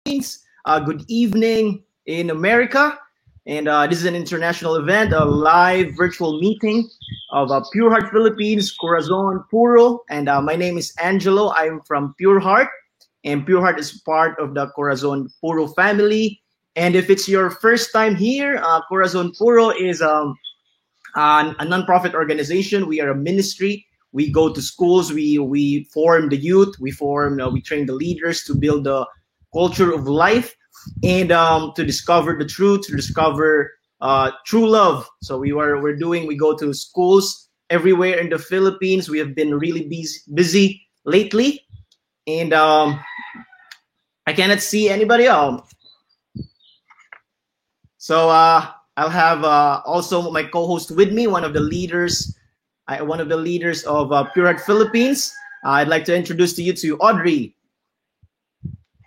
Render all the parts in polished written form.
Philippines. Good evening in America. And this is an international event, a live virtual meeting of Pure Heart Philippines, Corazon Puro. And my name is Angelo. I'm from Pure Heart. And Pure Heart is part of the Corazon Puro family. And if it's your first time here, Corazon Puro is a nonprofit organization. We are a ministry. We go to schools. We form the youth. We train the leaders to build the culture of life and to discover the truth, to discover true love. So we go to schools everywhere in the Philippines. We have been really busy lately, and I cannot see anybody else. So I'll have also my co-host with me, one of the leaders of Pure Heart Philippines. I'd like to introduce to you to Audrey.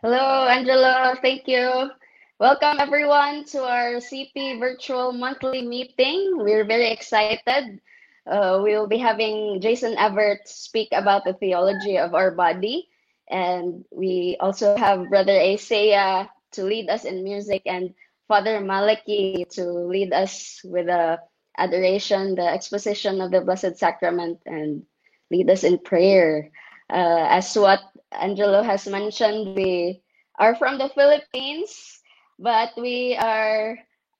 Hello, Angelo. Thank you. Welcome, everyone, to our CP virtual monthly meeting. We're very excited. We will be having Jason Everett speak about the theology of our body. And we also have Brother Isaiah to lead us in music and Father Malaki to lead us with the adoration, the exposition of the Blessed Sacrament, and lead us in prayer. As what Angelo has mentioned, we are from the Philippines, but we are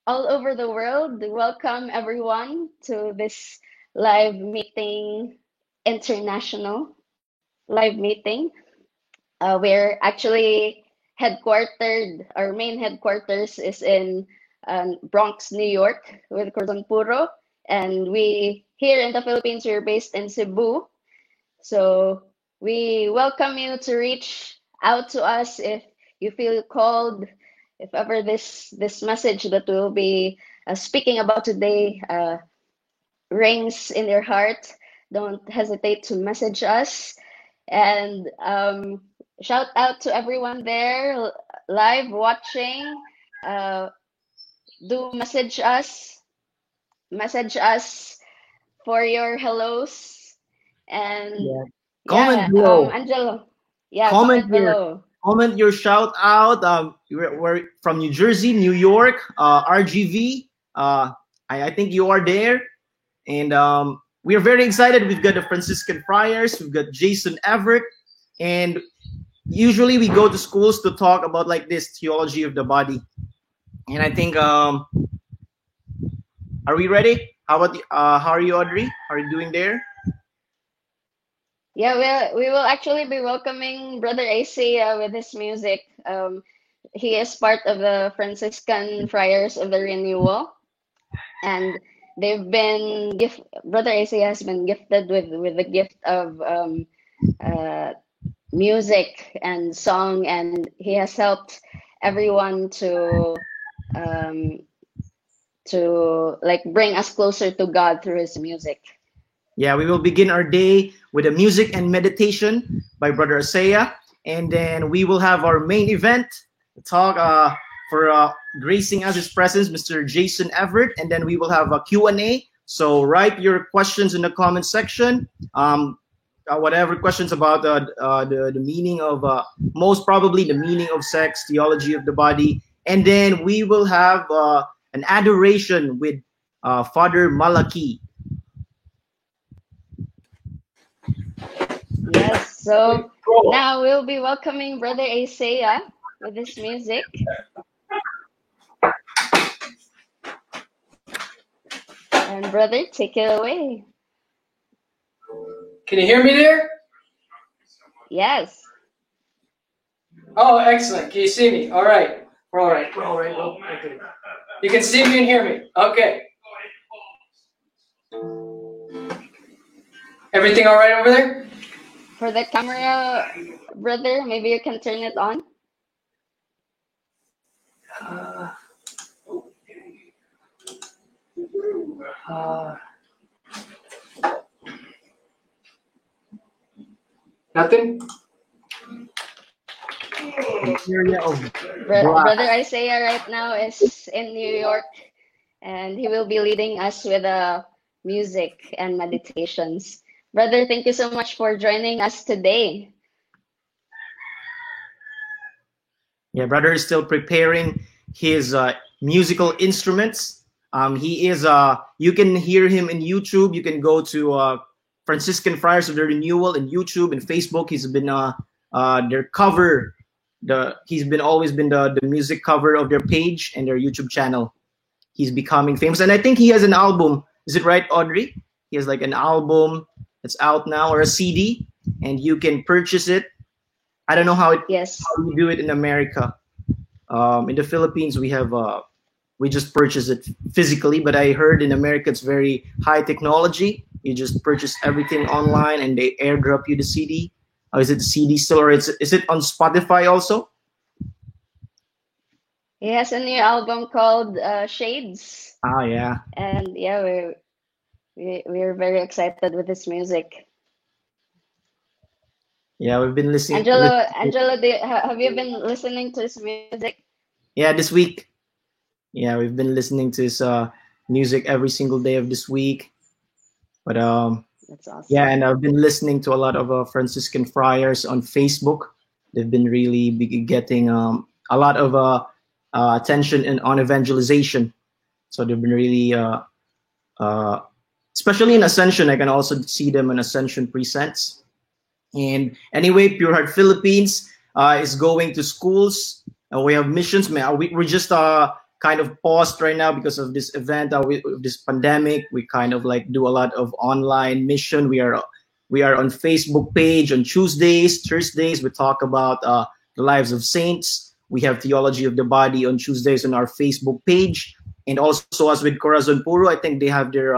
all over the world. Welcome everyone to this live meeting, international live meeting. We're actually headquartered, our main headquarters is in Bronx, New York, with Corazon Puro. And we, here in the Philippines, we're based in Cebu. So we welcome you to reach out to us if you feel called, if ever this message that we'll be speaking about today rings in your heart. Don't hesitate to message us. And shout out to everyone there live watching. Do message us for your hellos. And Comment below. Angelo. Yeah, comment below. Comment your shout out. We're from New Jersey, New York, RGV. I think you are there. And we are very excited. We've got the Franciscan Friars. We've got Jason Everett. And usually we go to schools to talk about like this theology of the body. And I think, are we ready? How are you, Audrey? How are you doing there? Yeah, we will actually be welcoming Brother Isaiah with his music. He is part of the Franciscan Friars of the Renewal, and Brother Isaiah has been gifted with the gift of music and song, and he has helped everyone to like bring us closer to God through his music. Yeah, we will begin our day with a music and meditation by Brother Isaiah, and then we will have our main event talk for gracing us his presence, Mr. Jason Everett, and then we will have a Q&A. So write your questions in the comment section. Whatever questions about the meaning of most probably the meaning of sex, theology of the body, and then we will have an adoration with Father Malaki. Yes, so now we'll be welcoming Brother Isaiah with his music. And brother, take it away. Can you hear me there? Yes. Oh, excellent. Can you see me? All right. We're all right. We're all right. Oh, okay. You can see me and hear me. Okay. Everything all right over there? For the camera, brother, maybe you can turn it on. Nothing? Brother Isaiah right now is in New York, and he will be leading us with music and meditations. Brother, thank you so much for joining us today. Yeah, brother is still preparing his musical instruments. He is. You can hear him in YouTube. You can go to Franciscan Friars of the Renewal in YouTube and Facebook. He's been their cover. He's been always been the music cover of their page and their YouTube channel. He's becoming famous, and I think he has an album. Is it right, Audrey? He has like an album that's out now, or a CD, and you can purchase it. I don't know how Yes. you do it in America. In the Philippines, we just purchase it physically, but I heard in America it's very high technology. You just purchase everything online, and they airdrop you the CD. Or is it the CD still, or is it on Spotify also? He has a new album called Shades, Ah, yeah. and yeah, we're very excited with his music. Yeah, we've been listening. Angelo, have you been listening to his music? Yeah, this week. Yeah, we've been listening to his music every single day of this week. But That's awesome. yeah, and I've been listening to a lot of Franciscan Friars on Facebook. They've been really getting a lot of attention on evangelization. So they've been really, especially in Ascension. I can also see them in Ascension Presents. And anyway, Pure Heart Philippines is going to schools. We have missions. We're just kind of paused right now because of this event, with this pandemic. We kind of like do a lot of online mission. We are on Facebook page on Tuesdays, Thursdays. We talk about the lives of saints. We have Theology of the Body on Tuesdays on our Facebook page. And also, as with Corazon Puro, I think they have their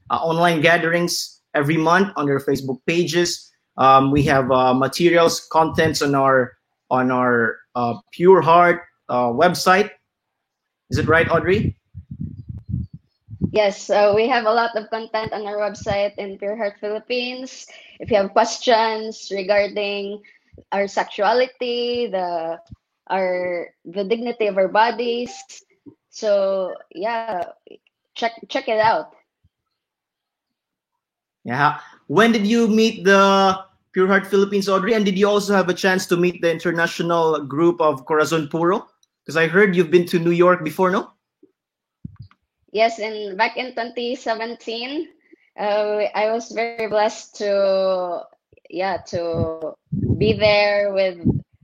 online gatherings every month on their Facebook pages. We have materials, contents on our Pure Heart website. Is it right, Audrey? Yes, we have a lot of content on our website in Pure Heart Philippines. If you have questions regarding our sexuality, the dignity of our bodies, so yeah, check it out. Yeah. When did you meet the Pure Heart Philippines, Audrey? And did you also have a chance to meet the international group of Corazon Puro? Because I heard you've been to New York before, no? Yes, back in 2017, I was very blessed to be there with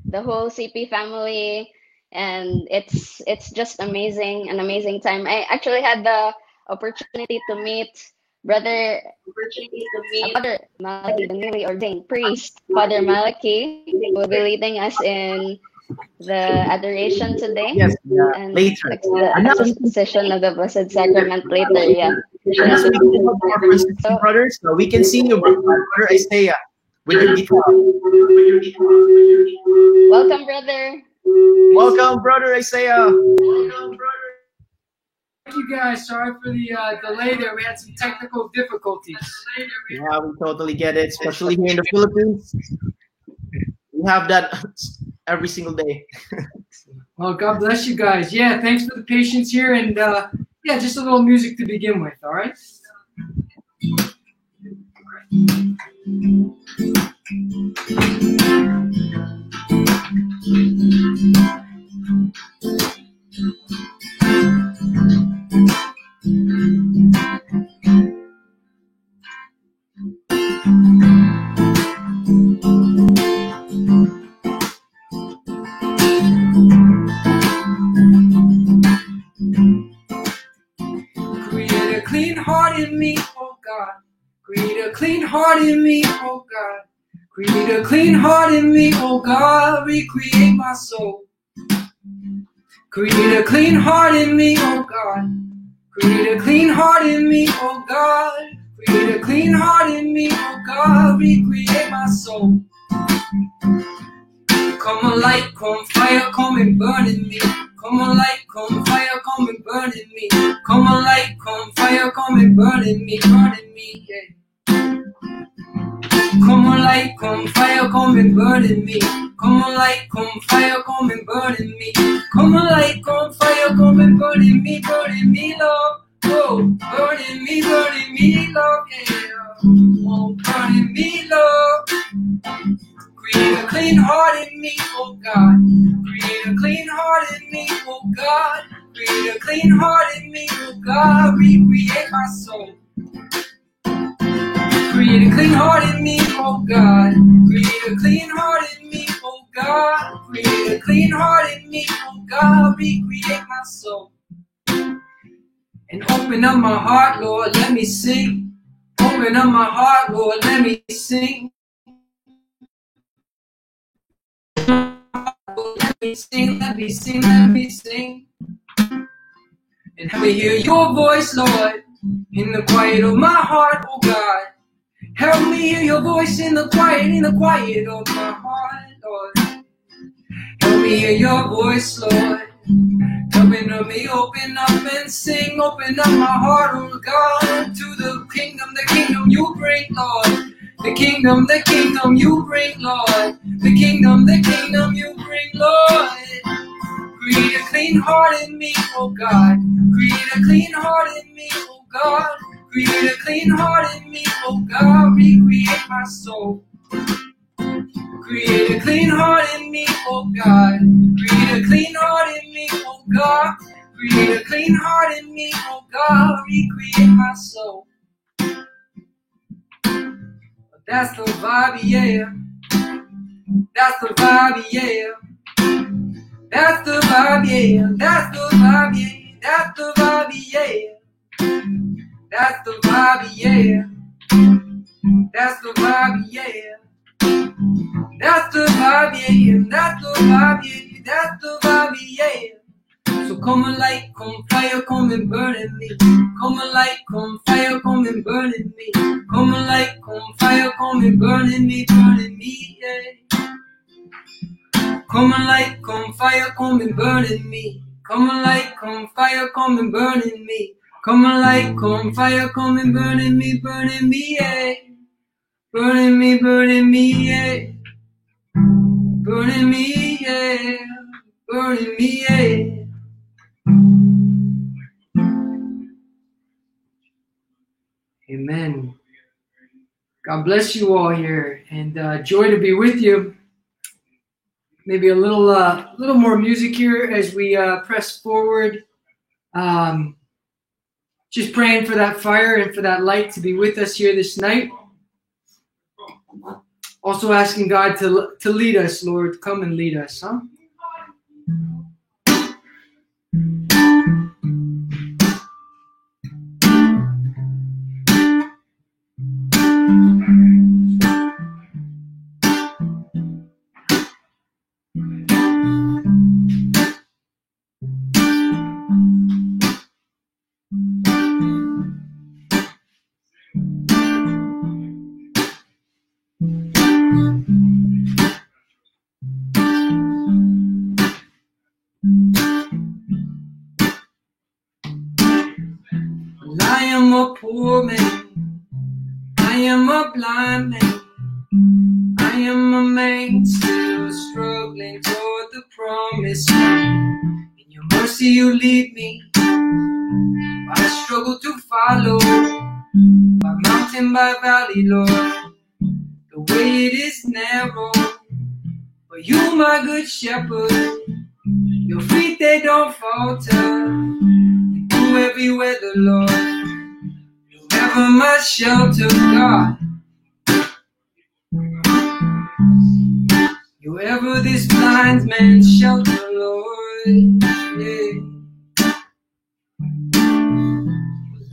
the whole CP family, and it's just an amazing time. I actually had the opportunity to meet Father Malachi, the newly ordained priest, Father Malachi, who will be leading us in the adoration today. Yes, and later. the exposition of the Blessed Sacrament later. Yeah. So, brothers, so we can see you, brother Isaiah, with your guitar. Welcome, brother. Welcome, brother Isaiah. Thank you guys. Sorry for the delay there. We had some technical difficulties. Yeah, we totally get it, especially here in the Philippines. We have that every single day. Well, God bless you guys. Yeah, thanks for the patience here. And yeah, just a little music to begin with, all right? Create a clean heart in me, oh God. Create a clean heart in me, oh God. Create a clean heart in me, oh God. Recreate my soul. Create a clean heart in me, oh God. Create a clean heart in me, oh God. Create a clean heart in me, oh God. Recreate my soul. Come on, light, come fire, come and burn in me. Come on, light, come fire, come and burn in me. Come on, light, come fire, come and burn in me, yeah. Come on, light, come fire, come and burn in me. Come on, light, come fire, come and burn in me. Come on, light, come fire, come and burn in me, love. Oh, burn in me, love, yeah. Oh, burn in me, love. Create a clean heart in me, oh God. Create a clean heart in me, oh God. Create a clean heart in me, oh God. Recreate my soul. Create a clean heart in me, oh God. Create a clean heart in me, oh God. Create a clean heart in me, oh God. Recreate my soul. And open up my heart, Lord, let me sing. Open up my heart, Lord, let me sing. Let me sing, let me sing, let me sing. And help me hear your voice, Lord, in the quiet of my heart, oh God. Help me hear your voice in the quiet of my heart, Lord. Help me hear your voice, Lord. Open up me, open up and sing. Open up my heart, oh God, to the kingdom you bring, Lord. The kingdom you bring, Lord. The kingdom you bring, Lord. Create a clean heart in me, oh God. Create a clean heart in me, oh God. Create a clean heart in me, oh God. Recreate my soul. Create a clean heart in me, oh God. Create a clean heart in me, oh God. Create a clean heart in me, oh God. Recreate my soul. That's the vibe, yeah. That's the vibe, yeah. That's the vibe, yeah. That's the vibe, yeah. That's the vibe, yeah. That's the vibe, yeah. That's the vibe, yeah. That's the vibe, yeah. That's the vibe, yeah. That's the vibe, yeah. So come a light, come fire, come and burn in me. Come a light, come fire, come and burn in me. Come a light, come fire, come and burn in me, yeah. Come a light, come fire, come and burn in me. Come a light, come fire, come and burn in me. Come a light, come fire, come and burn in me, yeah. Burning me, yeah. Burning me, yeah. Burning me, yeah. Amen. God bless you all here, and joy to be with you. Maybe a little more music here as we press forward. Just praying for that fire and for that light to be with us here this night. Also asking God to lead us, Lord. Come and lead us, huh? I am a poor man, I am a blind man, I am a man still struggling toward the promised land. In your mercy you lead me, I struggle to follow, by mountain, by valley, Lord. The way it is narrow, but you my good shepherd, your feet they don't falter. Through every weather, Lord, you're ever my shelter, God. You're ever this blind man's shelter, Lord. Yeah.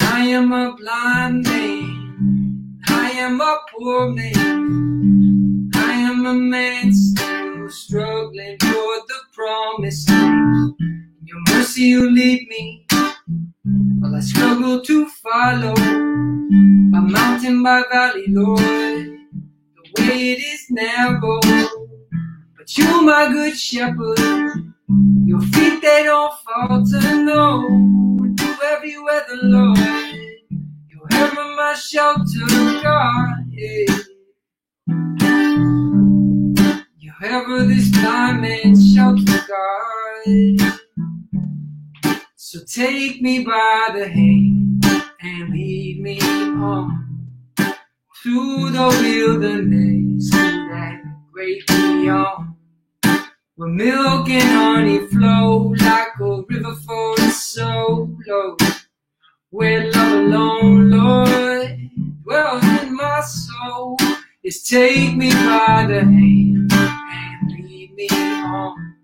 I am a blind man, I am a poor man, I am a man still struggling toward the promised land. In your mercy you lead me, while I struggle to follow, by mountain, by valley, Lord. The way it is narrow, but you my good shepherd, your feet they don't falter, no. Through every weather, Lord, you're ever my shelter, God, yeah. You're ever this blind man's shelter, God. So take me by the hand and lead me on through the wilderness, to that great beyond. where milk and honey flow like a river flowing so low, where love alone, Lord, dwells in my soul. Just take me by the hand and lead me on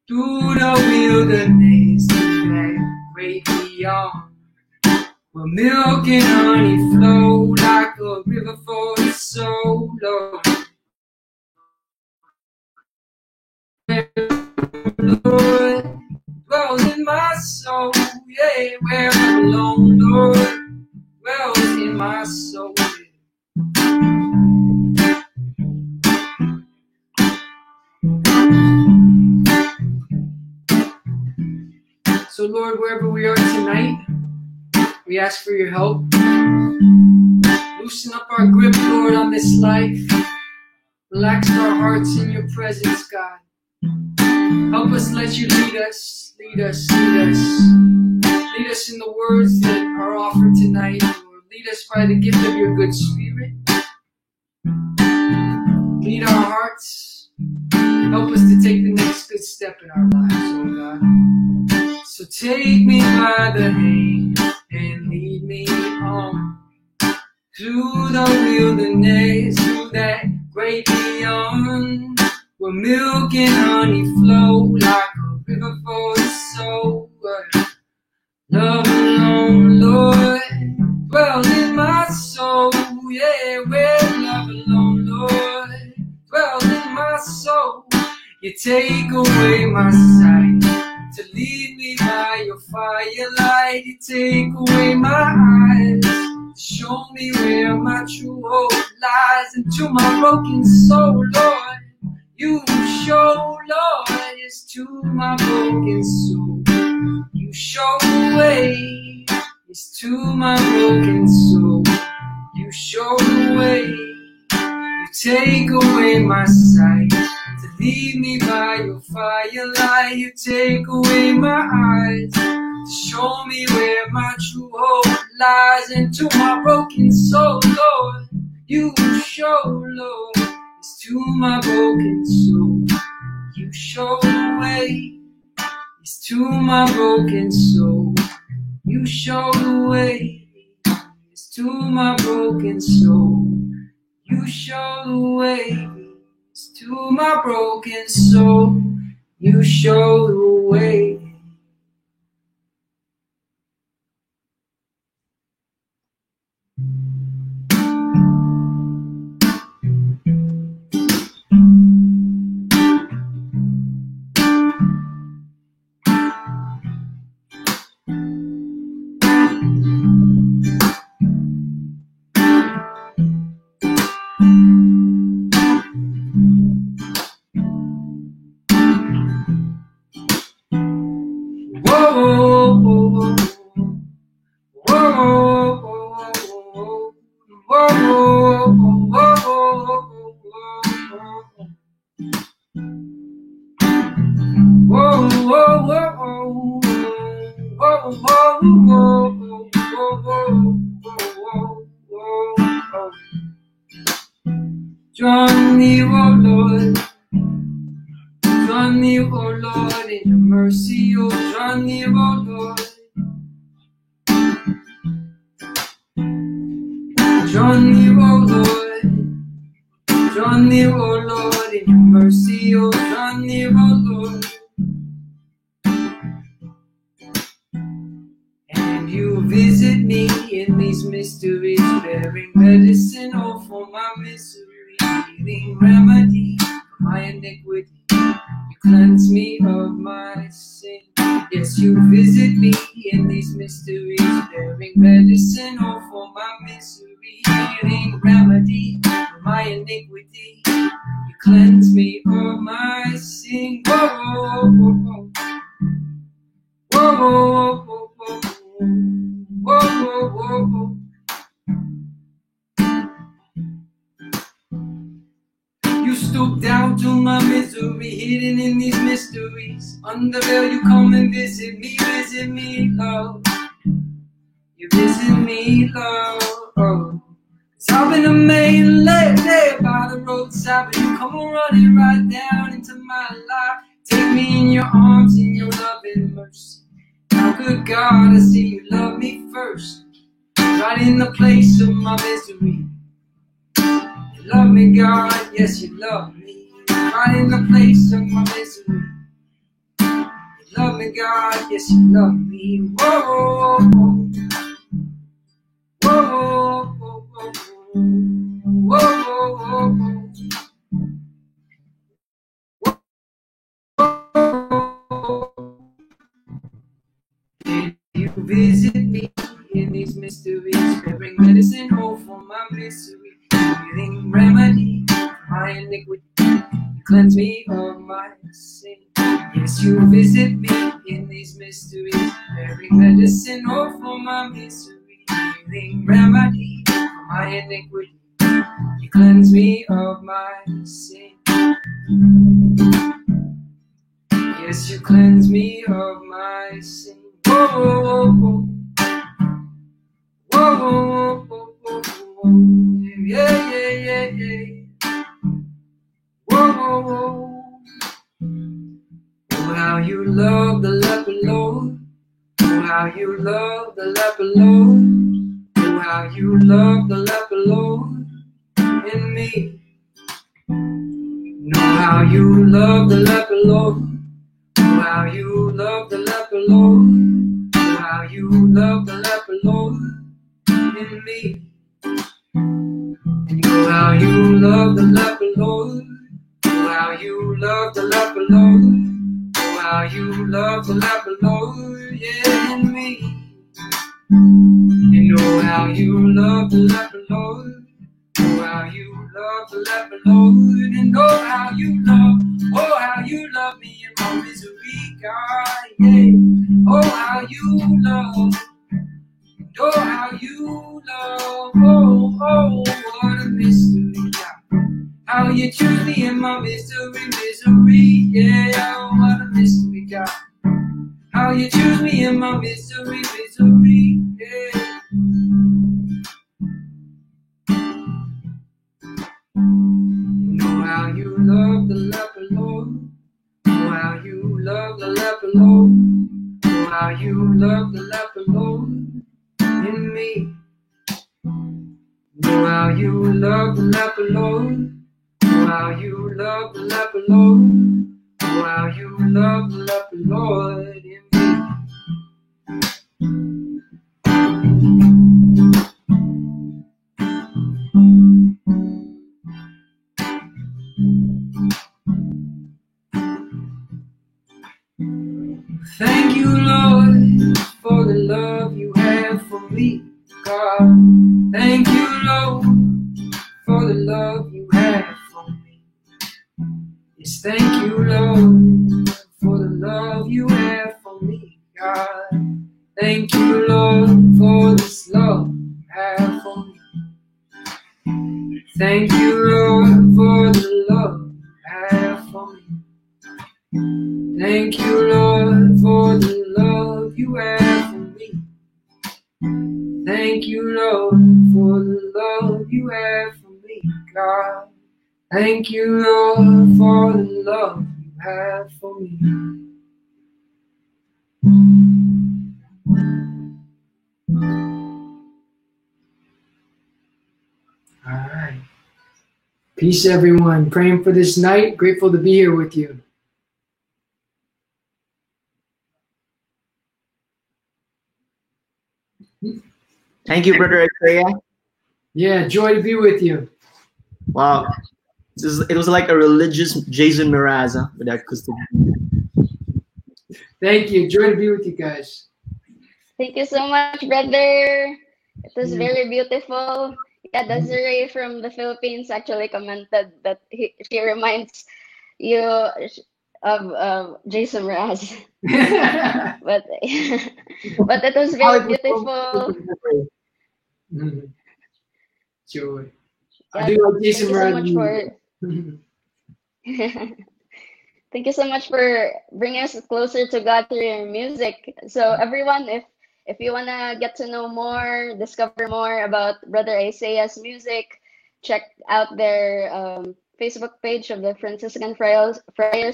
through the wilderness to that great beyond, where milk and honey flow like a river flowing so low. Lord, dwells in my soul, yeah, where I belong, Lord, dwells in my soul. So Lord, wherever we are tonight, we ask for your help. Loosen up our grip, Lord, on this life. Relax our hearts in your presence, God. Help us, let you lead us, lead us, lead us. Lead us in the words that are offered tonight, Lord. Lead us by the gift of your good spirit. Lead our hearts. Help us to take the next good step in our lives, oh God. So take me by the hand and lead me on through the wilderness, through that great beyond, where milk and honey flow like a river for the soul. Love alone, Lord, dwells in my soul. Yeah, where love alone, Lord, dwells in my soul. You take away my sight to lead me by your firelight. You take away my eyes to show me where my true hope lies. And to my broken soul, Lord, you show, Lord, it's to my broken soul. You show the way, it's to my broken soul. You show the way, you take away my sight to lead me by your firelight. You take away my eyes to show me where my true hope lies. And to my broken soul, Lord, you show, Lord, it's to my broken soul. You show the way, it's to my broken soul. You show the way, it's to my broken soul. You show the way, it's to my broken soul. You show the way. Draw me, oh Lord. Draw me, oh Lord, in your mercy, oh, draw me, oh Lord. Draw me, oh Lord. Draw me, oh Lord, in your mercy, oh, draw me, oh Lord. And you visit me in these mysteries, bearing medicine, oh, for my misery, healing remedy for my iniquity. You cleanse me of my sin. Yes, you visit me in these mysteries, bearing medicine, oh, for my misery, healing remedy for my iniquity. You cleanse me of my sin. Whoa, whoa, whoa, whoa, whoa, whoa, whoa, whoa, whoa. You stoop down to my misery, hidden in these mysteries. Under veil you come and visit me, love. You visit me, love. Stopping the main lane by the roadside, but you come running right down into my life. Take me in your arms, in your loving mercy. How good God, I see you love me first, right in the place of my misery. You love me, God, yes, you love me, right in the place of my misery. You love me, God, yes, you love me. Whoa, whoa, whoa, whoa, whoa, whoa, whoa. Did you visit me in these mysteries? Bearing medicine, hope for my misery, healing remedy for my iniquity. You cleanse me of my sin. Yes, you visit me in these mysteries, bearing medicine, hope for my misery, healing remedy for my iniquity. You cleanse me of my sin. Yes, you cleanse me of my sin. Whoa, whoa, whoa, whoa, whoa, whoa, whoa, whoa. Yeah, yeah, yeah, yeah. Whoa, whoa, whoa. Oh, how you love the leper, Lord. Oh, how you love the leper, Lord. Oh, how you love the leper, Lord, in me. Know how you love the leper, Lord. Oh, how you love the leper, Lord. Oh, how you love the leper, Lord, in me. And oh, how you love the leper, Lord. Oh, how you love the leper, Lord. Oh, how you love the leper, Lord, yeah, in me. And oh, how you love the leper, Lord. Oh, how you love the leper, Lord. And oh, how you love me in my misery, God, yeah. Oh, how you love. Oh, how you love. Oh, oh, what a mystery, God. How you choose me in my misery, yeah. Oh, what a mystery, God. How you choose me in my misery, yeah. Know how you love the leper, Lord. Know how you love the leper, Lord. Know how you love the leper, Lord, in me. Know how you love the leper, Lord. Know how you love the leper, Lord. Know how you love the leper, Lord, in me. Thank you, Lord, for the love you have for me, God. Thank you, Lord, for the love you have for me. Yes, thank you, Lord, for the love you have for me, God. Thank you, Lord, for this love you have for me. Thank you, Lord, for the love you have for me. Thank you, Lord, for the love you have for me. Thank you, Lord, for the love you have for me, God. Thank you, Lord, for the love you have for me. All right. Peace, everyone. Praying for this night. Grateful to be here with you. Thank you, Brother Isaiah. Yeah, joy to be with you. Wow. It was like a religious Jason Mraz with that acoustic. Thank you. Joy to be with you guys. Thank you so much, brother. It was very beautiful. Yeah, Desiree from the Philippines actually commented that she reminds you of Jason Mraz. but but it was very beautiful. Joy. Yeah, I do like Jason thank you so Mraz. much for thank you so much for bringing us closer to God through your music. So everyone, if if you want to get to know more, discover more about Brother Isaiah's music, check out their Facebook page of the Franciscan Friars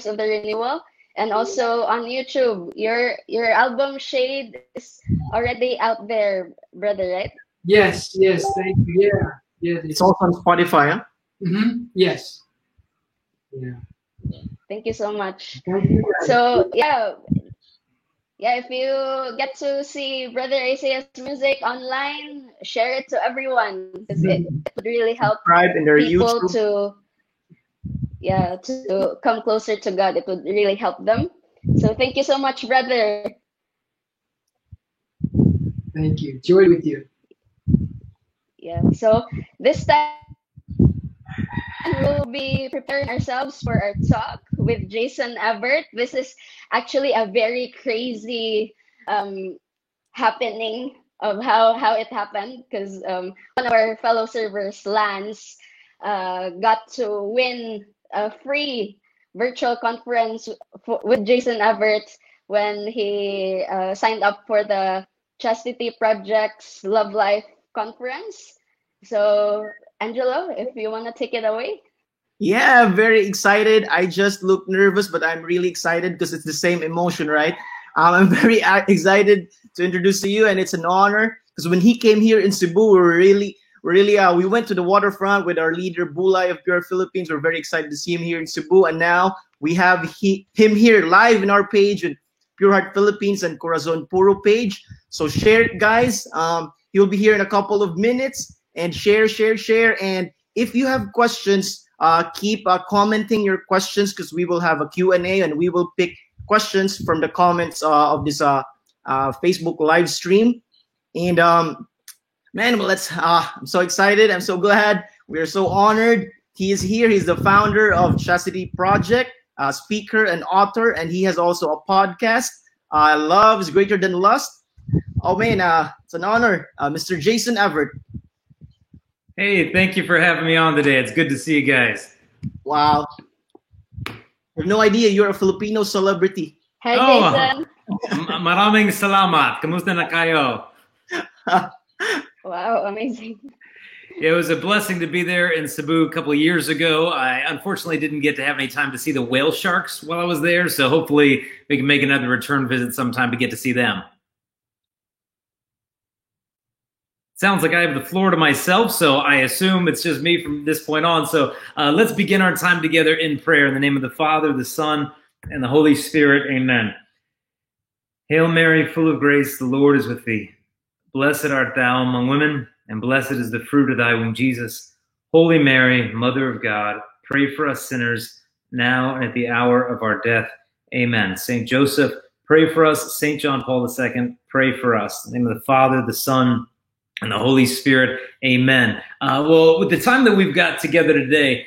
of the Renewal, and also on YouTube. Your album Shade is already out there, brother, right? Yes, thank you. Yeah, It's also on Spotify, huh? Yes. Yeah. Thank you so much. Thank you, guys. So yeah, if you get to see Brother Isaiah's music online, share it to everyone because it would really help Subscribe in their people YouTube. to come closer to God. It would really help them. So thank you so much, brother. Thank you. Joy with you. Yeah. So this time we'll be preparing ourselves for our talk with Jason Everett. This is actually a very crazy happening of how it happened because one of our fellow servers, Lance, got to win a free virtual conference with Jason Everett when he signed up for the Chastity Project's Love Life conference. So, Angelo, if you want to take it away. Yeah, very excited. I just look nervous, but I'm really excited because it's the same emotion, right? I'm very excited to introduce to you, and it's an honor because when he came here in Cebu, we went to the waterfront with our leader Bulay of Pure Philippines. We're very excited to see him here in Cebu, and now we have him here live in our page with Pure Heart Philippines and Corazon Puro page. So share it, guys. He'll be here in a couple of minutes, and share. And if you have questions, keep commenting your questions because we will have a Q&A and we will pick questions from the comments of this Facebook live stream. And man, I'm so excited. I'm so glad. We are so honored. He is here. He's the founder of Chastity Project, speaker and author, and he has also a podcast. Love is Greater Than Lust. Oh man, it's an honor. Mr. Jason Everett. Hey, thank you for having me on today. It's good to see you guys. Wow. I have no idea you're a Filipino celebrity. Hi, Jason. Maraming salamat. Kamusta na kayo? Wow, amazing. It was a blessing to be there in Cebu a couple of years ago. I unfortunately didn't get to have any time to see the whale sharks while I was there, so hopefully we can make another return visit sometime to get to see them. Sounds like I have the floor to myself, so I assume it's just me from this point on. So let's begin our time together in prayer. In the name of the Father, the Son, and the Holy Spirit, amen. Hail Mary, full of grace, the Lord is with thee. Blessed art thou among women, and blessed is the fruit of thy womb, Jesus. Holy Mary, Mother of God, pray for us sinners, now and at the hour of our death. Amen. Saint Joseph, pray for us. Saint John Paul II, pray for us. In the name of the Father, the Son, and the Holy Spirit, amen. Well, with the time that we've got together today,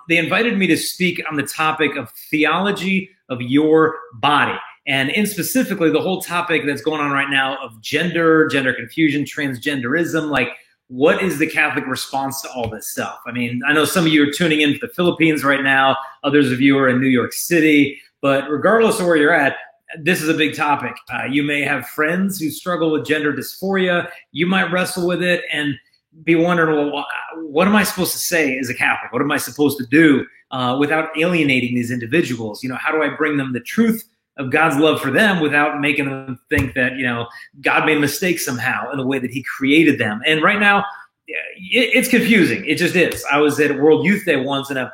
they invited me to speak on the topic of theology of your body. And in specifically, the whole topic that's going on right now of gender confusion, transgenderism, like what is the Catholic response to all this stuff? I mean, I know some of you are tuning in for the Philippines right now. Others of you are in New York City. But regardless of where you're at, this is a big topic. You may have friends who struggle with gender dysphoria. You might wrestle with it and be wondering, well, what am I supposed to say as a Catholic? What am I supposed to do without alienating these individuals? You know, how do I bring them the truth of God's love for them without making them think that, you know, God made a mistake somehow in the way that he created them? And right now, it's confusing. It just is. I was at World Youth Day once, and a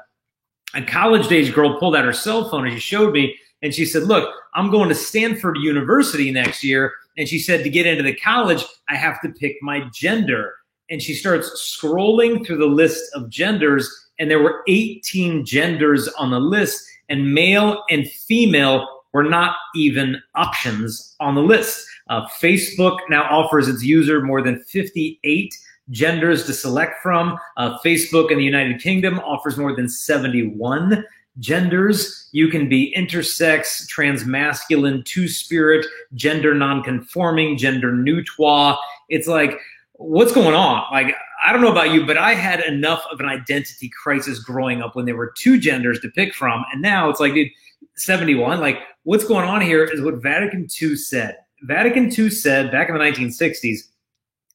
college-age girl pulled out her cell phone and she showed me, and she said, look, I'm going to Stanford University next year. And she said, to get into the college, I have to pick my gender. And she starts scrolling through the list of genders, and there were 18 genders on the list, and male and female were not even options on the list. Facebook now offers its user more than 58 genders to select from. Facebook in the United Kingdom offers more than 71 genders. You can be intersex, transmasculine, two-spirit, gender non-conforming, gender neutral. It's like, what's going on? Like, I don't know about you, but I had enough of an identity crisis growing up when there were two genders to pick from. And now it's like, dude, 71, like what's going on here is what Vatican II said. Vatican II said back in the 1960s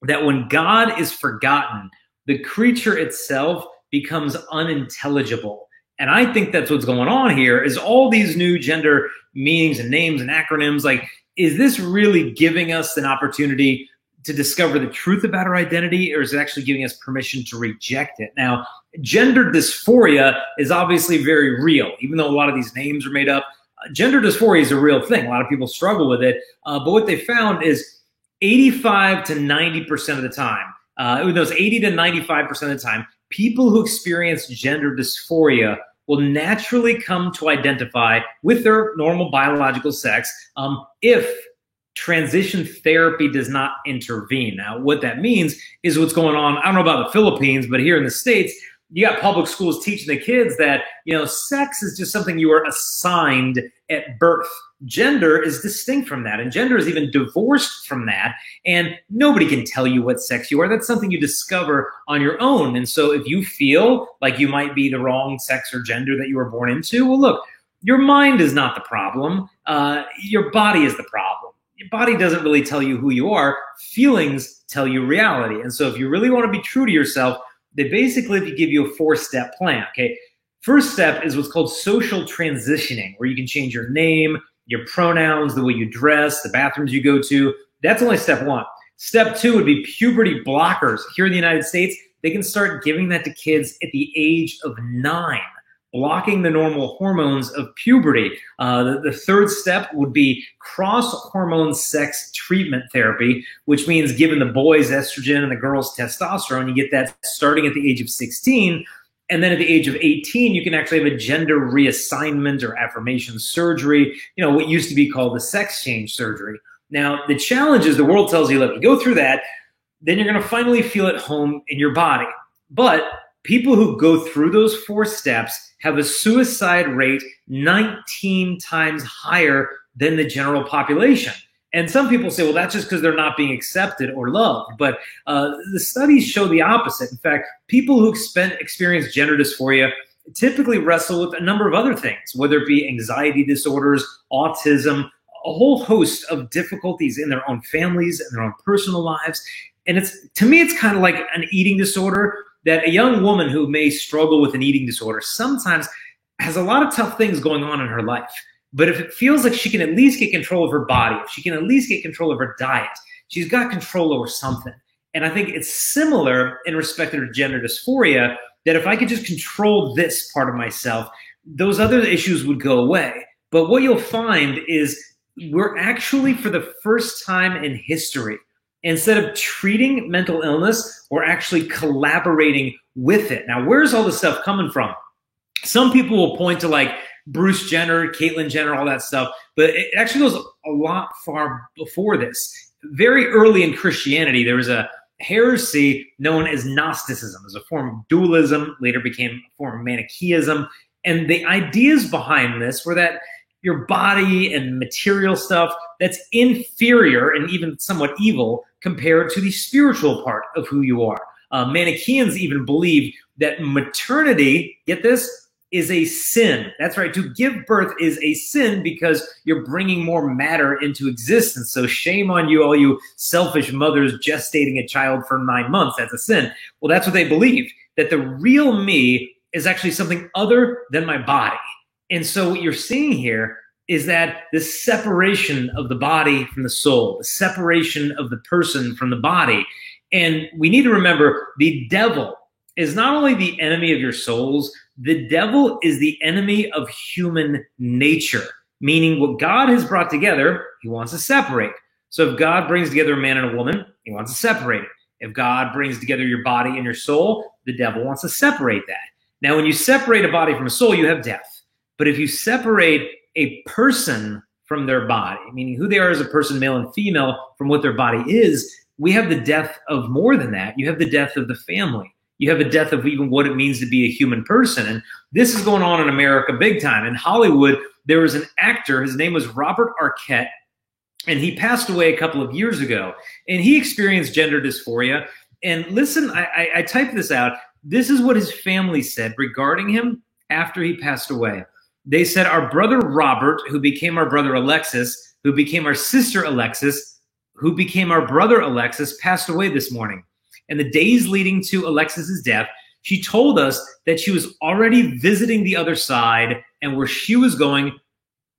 that when God is forgotten, the creature itself becomes unintelligible. And I think that's what's going on here is all these new gender meanings and names and acronyms. Like, is this really giving us an opportunity to discover the truth about our identity, or is it actually giving us permission to reject it? Now, gender dysphoria is obviously very real, even though a lot of these names are made up. Gender dysphoria is a real thing. A lot of people struggle with it. But what they found is 85 to 90% of the time, those 80 to 95% of the time, people who experience gender dysphoria will naturally come to identify with their normal biological sex if transition therapy does not intervene. Now, what that means is what's going on. I don't know about the Philippines, but here in the States, you got public schools teaching the kids that, sex is just something you are assigned at birth. Gender is distinct from that, and gender is even divorced from that, and nobody can tell you what sex you are. That's something you discover on your own. And so if you feel like you might be the wrong sex or gender that you were born into, well, look, your mind is not the problem. Your body is the problem. Your body doesn't really tell you who you are. Feelings tell you reality. And so if you really want to be true to yourself, they basically give you a 4-step plan, okay? First step is what's called social transitioning, where you can change your name, your pronouns, the way you dress, the bathrooms you go to. That's only step 1. Step 2 would be puberty blockers. Here in the United States, they can start giving that to kids at the age of 9, blocking the normal hormones of puberty. The third step would be cross-hormone sex treatment therapy, which means giving the boys estrogen and the girls testosterone. You get that starting at the age of 16. And then at the age of 18, you can actually have a gender reassignment or affirmation surgery, what used to be called the sex change surgery. Now, the challenge is the world tells you, look, you go through that, then you're going to finally feel at home in your body. But people who go through those 4 steps have a suicide rate 19 times higher than the general population. And some people say, well, that's just because they're not being accepted or loved. But the studies show the opposite. In fact, people who experience gender dysphoria typically wrestle with a number of other things, whether it be anxiety disorders, autism, a whole host of difficulties in their own families and their own personal lives. And to me, it's kind of like an eating disorder, that a young woman who may struggle with an eating disorder sometimes has a lot of tough things going on in her life. But if it feels like she can at least get control of her body, if she can at least get control of her diet, she's got control over something. And I think it's similar in respect to gender dysphoria, that if I could just control this part of myself, those other issues would go away. But what you'll find is we're actually, for the first time in history, instead of treating mental illness, we're actually collaborating with it. Now, where's all this stuff coming from? Some people will point to like Bruce Jenner, Caitlyn Jenner, all that stuff, but it actually goes a lot far before this. Very early in Christianity, there was a heresy known as Gnosticism. It was a form of dualism, later became a form of Manichaeism. And the ideas behind this were that your body and material stuff, that's inferior and even somewhat evil compared to the spiritual part of who you are. Manichaeans even believe that maternity, get this, is a sin. That's right. To give birth is a sin because you're bringing more matter into existence. So shame on you, all you selfish mothers gestating a child for 9 months. That's a sin. Well, that's what they believed, that the real me is actually something other than my body. And so what you're seeing here is that the separation of the body from the soul, the separation of the person from the body. And we need to remember the devil is not only the enemy of your souls, the devil is the enemy of human nature, meaning what God has brought together, he wants to separate. So if God brings together a man and a woman, he wants to separate it. If God brings together your body and your soul, the devil wants to separate that. Now, when you separate a body from a soul, you have death. But if you separate a person from their body, meaning who they are as a person, male and female, from what their body is, we have the death of more than that. You have the death of the family. You have a death of even what it means to be a human person. And this is going on in America big time. In Hollywood, there was an actor, his name was Robert Arquette, and he passed away a couple of years ago. And he experienced gender dysphoria. And listen, I typed this out. This is what his family said regarding him after he passed away. They said, our brother Robert, who became our brother Alexis, who became our sister Alexis, who became our brother Alexis, passed away this morning. In the days leading to Alexis's death, she told us that she was already visiting the other side, and where she was going,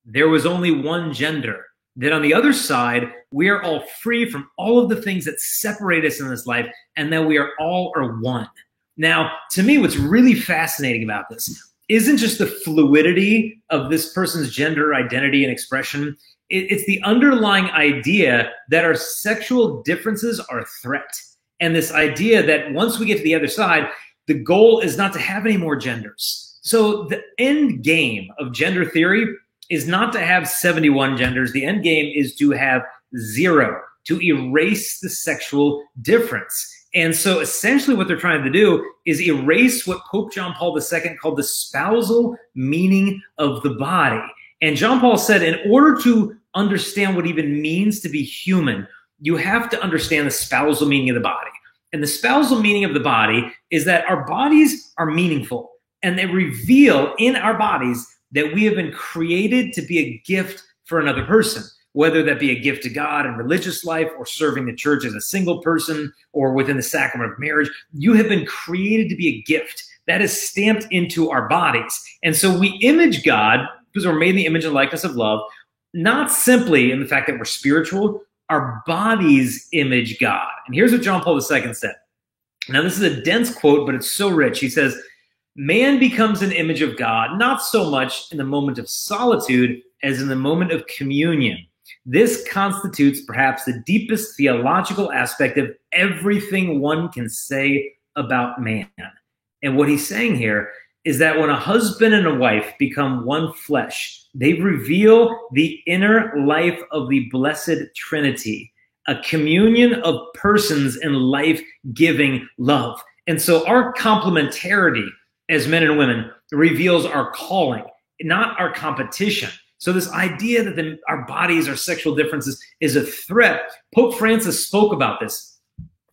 there was only one gender. That on the other side, we are all free from all of the things that separate us in this life, and that we are all one. Now, to me, what's really fascinating about this isn't just the fluidity of this person's gender identity and expression. It's the underlying idea that our sexual differences are a threat. And this idea that once we get to the other side, the goal is not to have any more genders. So the end game of gender theory is not to have 71 genders. The end game is to have 0, to erase the sexual difference. And so essentially what they're trying to do is erase what Pope John Paul II called the spousal meaning of the body. And John Paul said, in order to understand what it even means to be human, you have to understand the spousal meaning of the body. And the spousal meaning of the body is that our bodies are meaningful, and they reveal in our bodies that we have been created to be a gift for another person, whether that be a gift to God in religious life or serving the church as a single person or within the sacrament of marriage. You have been created to be a gift that is stamped into our bodies. And so we image God because we're made in the image and likeness of love, not simply in the fact that we're spiritual. Our bodies image God. And here's what John Paul II said. Now, this is a dense quote, but it's so rich. He says, man becomes an image of God, not so much in the moment of solitude as in the moment of communion. This constitutes perhaps the deepest theological aspect of everything one can say about man. And what he's saying here is that when a husband and a wife become one flesh, they reveal the inner life of the Blessed Trinity, a communion of persons in life-giving love. And so our complementarity as men and women reveals our calling, not our competition. So this idea that our bodies, our sexual differences is a threat, Pope Francis spoke about this.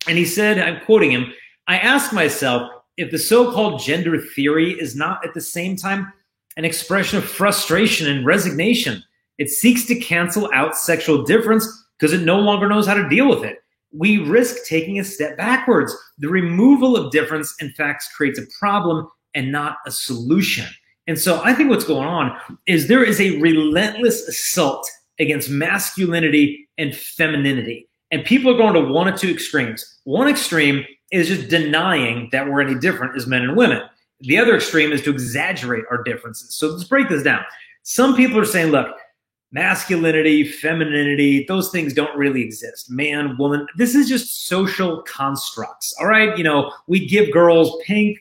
And he said, I'm quoting him, I ask myself if the so-called gender theory is not at the same time an expression of frustration and resignation. It seeks to cancel out sexual difference because it no longer knows how to deal with it. We risk taking a step backwards. The removal of difference, in fact, creates a problem and not a solution. And so I think what's going on is there is a relentless assault against masculinity and femininity. And people are going to one of two extremes. One extreme is just denying that we're any different as men and women. The other extreme is to exaggerate our differences. So let's break this down. Some people are saying, look, masculinity, femininity, those things don't really exist. Man, woman, this is just social constructs. All right. We give girls pink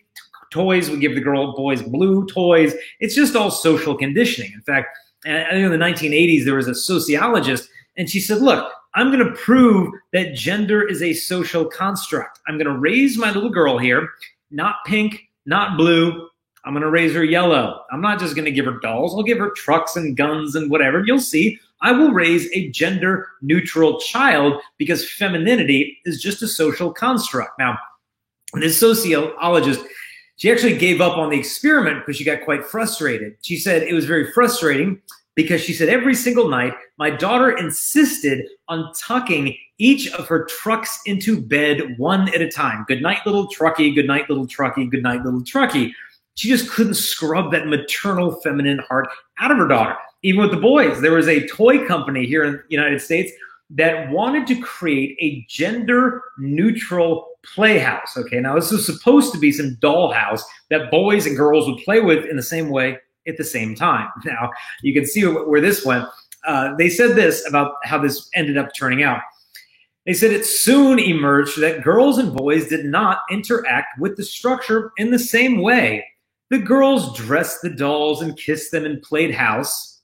toys, we give the boys blue toys. It's just all social conditioning. In fact, I think in the 1980s, there was a sociologist, and she said, look, I'm going to prove that gender is a social construct. I'm going to raise my little girl here, not pink, not blue. I'm going to raise her yellow. I'm not just going to give her dolls. I'll give her trucks and guns and whatever. You'll see. I will raise a gender neutral child because femininity is just a social construct. Now, this sociologist, she actually gave up on the experiment because she got quite frustrated. She said it was very frustrating because she said every single night, my daughter insisted on tucking each of her trucks into bed one at a time. Good night, little trucky. Good night, little trucky. Good night, little trucky. She just couldn't scrub that maternal feminine heart out of her daughter. Even with the boys, there was a toy company here in the United States that wanted to create a gender neutral playhouse. Okay, now this was supposed to be some dollhouse that boys and girls would play with in the same way at the same time. Now, you can see where this went. They said this about how this ended up turning out. They said it soon emerged that girls and boys did not interact with the structure in the same way. The girls dressed the dolls and kissed them and played house.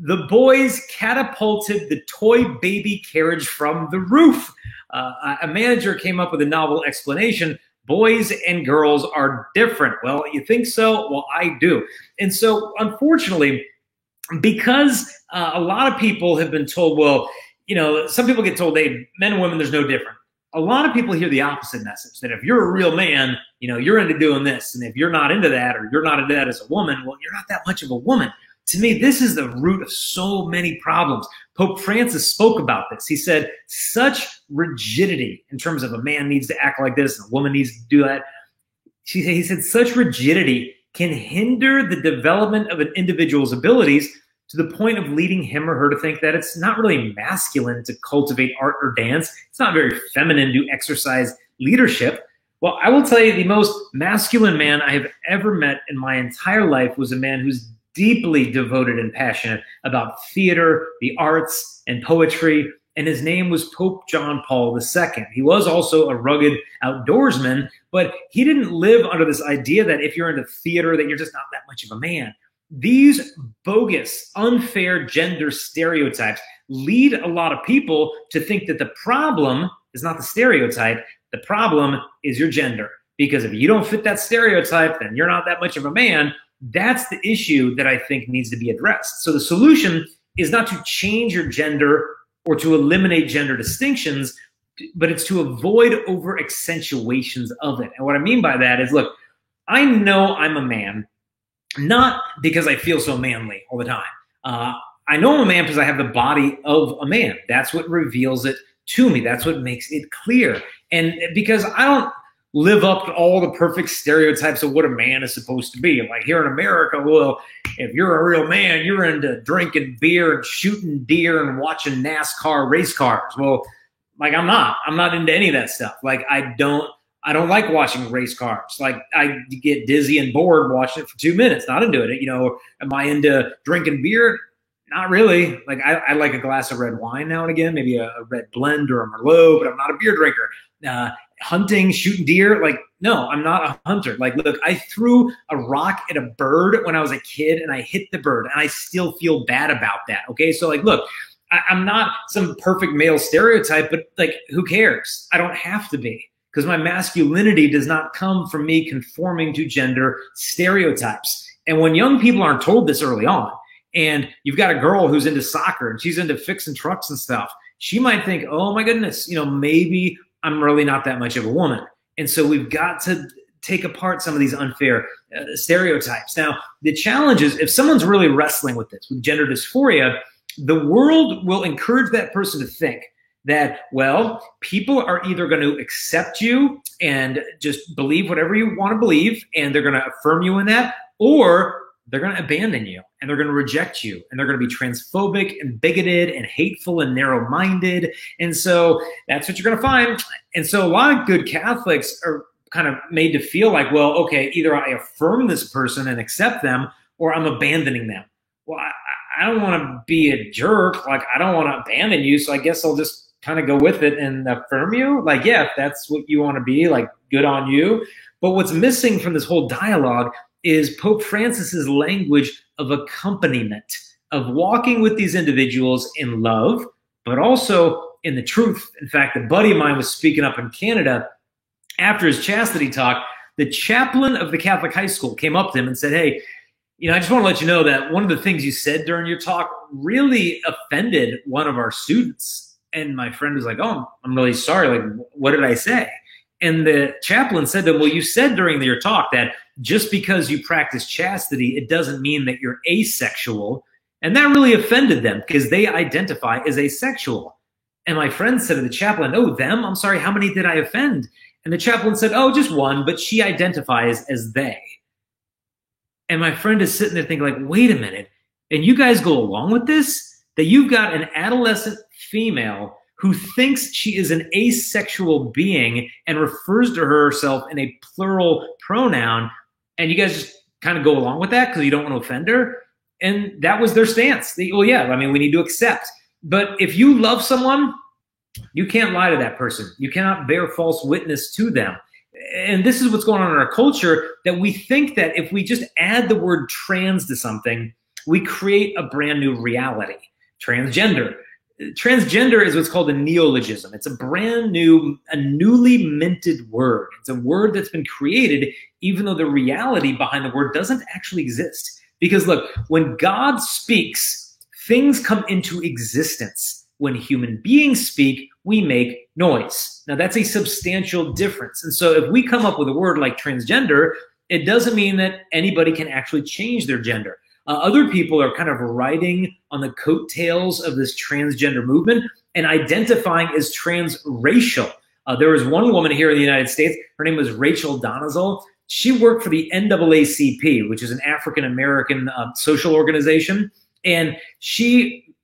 The boys catapulted the toy baby carriage from the roof. A manager came up with a novel explanation. Boys and girls are different. Well, you think so? Well, I do. And so, unfortunately, because a lot of people have been told, well, some people get told, hey, men and women, there's no different. A lot of people hear the opposite message, that if you're a real man, you're into doing this. And if you're not into that, or you're not into that as a woman, well, you're not that much of a woman. to me, this is the root of so many problems. Pope Francis spoke about this. He said, such rigidity in terms of a man needs to act like this and a woman needs to do that. He said, such rigidity can hinder the development of an individual's abilities to the point of leading him or her to think that it's not really masculine to cultivate art or dance. It's not very feminine to exercise leadership. Well, I will tell you, the most masculine man I have ever met in my entire life was a man who's deeply devoted and passionate about theater, the arts, and poetry, and his name was Pope John Paul II. He was also a rugged outdoorsman, but he didn't live under this idea that if you're into theater, that you're just not that much of a man. These bogus, unfair gender stereotypes lead a lot of people to think that the problem is not the stereotype, the problem is your gender. Because if you don't fit that stereotype, then you're not that much of a man. That's the issue that I think needs to be addressed. So the solution is not to change your gender or to eliminate gender distinctions, but it's to avoid over accentuations of it. And what I mean by that is, look, I know I'm a man, not because I feel so manly all the time. I know I'm a man because I have the body of a man. That's what reveals it to me. That's what makes it clear. And because I don't live up to all the perfect stereotypes of what a man is supposed to be. Like here in America, well, if you're a real man, you're into drinking beer and shooting deer and watching NASCAR race cars. Well, like I'm not into any of that stuff. Like I don't like watching race cars. Like I get dizzy and bored watching it for 2 minutes. Not into it. You know, am I into drinking beer? Not really. Like I like a glass of red wine now and again, maybe a red blend or a Merlot, but I'm not a beer drinker. Hunting, shooting deer, like, no, I'm not a hunter. Like, look, I threw a rock at a bird when I was a kid and I hit the bird and I still feel bad about that. Okay. So like, look, I'm not some perfect male stereotype, but like, who cares? I don't have to be, because my masculinity does not come from me conforming to gender stereotypes. And when young people aren't told this early on, and you've got a girl who's into soccer and she's into fixing trucks and stuff, she might think, oh my goodness, you know, maybe I'm really not that much of a woman. And so we've got to take apart some of these unfair stereotypes. Now, the challenge is if someone's really wrestling with this, with gender dysphoria, the world will encourage that person to think that, well, people are either going to accept you and just believe whatever you want to believe, and they're going to affirm you in that, or they're going to abandon you and they're going to reject you and they're going to be transphobic and bigoted and hateful and narrow-minded. And so that's what you're going to find. And so a lot of good Catholics are kind of made to feel like, well, okay, either I affirm this person and accept them or I'm abandoning them. Well, I don't want to be a jerk. Like, I don't want to abandon you. So I guess I'll just kind of go with it and affirm you. Like, yeah, if that's what you want to be, like, good on you. But what's missing from this whole dialogue is Pope Francis's language of accompaniment, of walking with these individuals in love, but also in the truth. In fact, a buddy of mine was speaking up in Canada after his chastity talk. The chaplain of the Catholic high school came up to him and said, hey, you know, I just want to let you know that one of the things you said during your talk really offended one of our students. And my friend was like, oh, I'm really sorry. Like, what did I say? And the chaplain said to him, well, you said during your talk that just because you practice chastity, it doesn't mean that you're asexual. And that really offended them because they identify as asexual. And my friend said to the chaplain, oh, them? I'm sorry, how many did I offend? And the chaplain said, oh, just one, but she identifies as they. And my friend is sitting there thinking like, wait a minute. And you guys go along with this? That you've got an adolescent female who thinks she is an asexual being and refers to herself in a plural pronoun, and you guys just kind of go along with that because you don't want to offend her? And that was their stance. Well, yeah, I mean, we need to accept. But if you love someone, you can't lie to that person. You cannot bear false witness to them. And this is what's going on in our culture, that we think that if we just add the word trans to something, we create a brand new reality. Transgender. Transgender is what's called a neologism. It's a brand new, a newly minted word. It's a word that's been created, even though the reality behind the word doesn't actually exist. Because look, when God speaks, things come into existence. When human beings speak, we make noise. Now that's a substantial difference. And so if we come up with a word like transgender, it doesn't mean that anybody can actually change their gender. Other people are kind of riding on the coattails of this transgender movement and identifying as transracial. There was one woman here in the United States. Her name was Rachel Donazel. She worked for the NAACP, which is an African-American social organization. And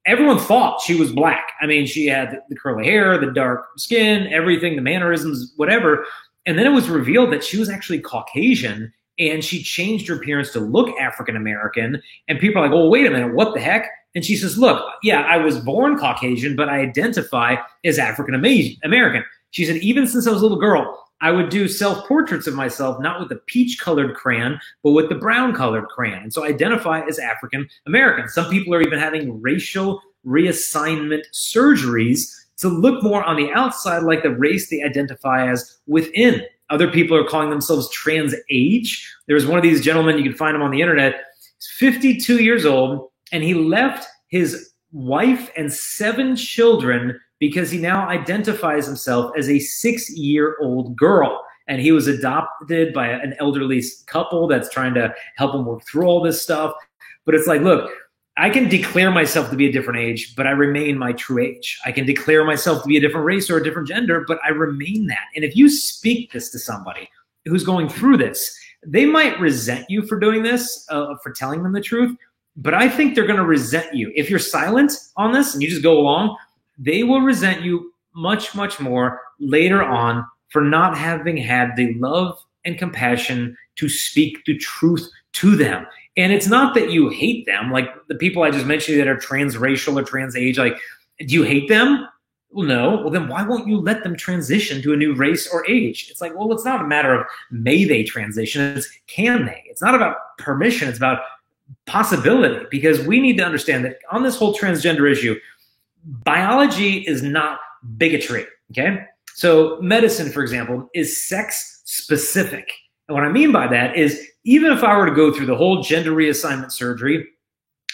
everyone thought she was black. I mean, she had the curly hair, the dark skin, everything, the mannerisms, whatever. And then it was revealed that she was actually Caucasian, and she changed her appearance to look African-American. And people are like, oh, wait a minute, what the heck? And she says, look, yeah, I was born Caucasian, but I identify as African-American. She said, even since I was a little girl, I would do self-portraits of myself, not with the peach-colored crayon, but with the brown-colored crayon. And so I identify as African-American. Some people are even having racial reassignment surgeries to look more on the outside like the race they identify as within. Other people are calling themselves trans-age. There's one of these gentlemen, you can find him on the internet. He's 52 years old, and he left his wife and 7 children because he now identifies himself as a 6-year-old girl. And he was adopted by an elderly couple that's trying to help him work through all this stuff. But it's like, look, I can declare myself to be a different age, but I remain my true age. I can declare myself to be a different race or a different gender, but I remain that. And if you speak this to somebody who's going through this, they might resent you for doing this, for telling them the truth. But I think they're going to resent you. If you're silent on this and you just go along, they will resent you much, much more later on for not having had the love and compassion to speak the truth to them. And it's not that you hate them, like the people I just mentioned that are transracial or trans-age, like, do you hate them? Well, no. Well, then why won't you let them transition to a new race or age? It's like, well, it's not a matter of may they transition, it's can they? It's not about permission, it's about possibility, because we need to understand that on this whole transgender issue, biology is not bigotry, okay? So medicine, for example, is sex specific. And what I mean by that is even if I were to go through the whole gender reassignment surgery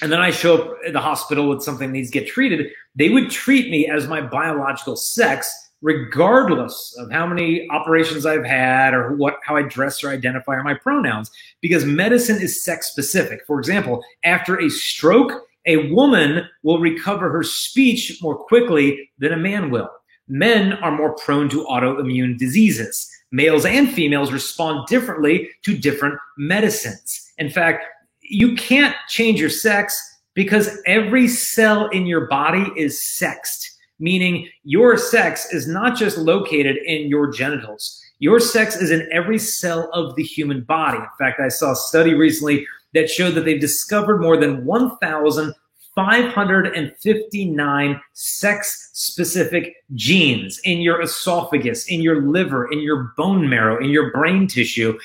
and then I show up at the hospital with something that needs to get treated, they would treat me as my biological sex regardless of how many operations I've had or how I dress or identify or my pronouns, because medicine is sex specific. For example, after a stroke, a woman will recover her speech more quickly than a man will. Men are more prone to autoimmune diseases. Males and females respond differently to different medicines. In fact, you can't change your sex because every cell in your body is sexed, meaning your sex is not just located in your genitals. Your sex is in every cell of the human body. In fact, I saw a study recently that showed that they've discovered more than 1,559 sex-specific genes in your esophagus, in your liver, in your bone marrow, in your brain tissue.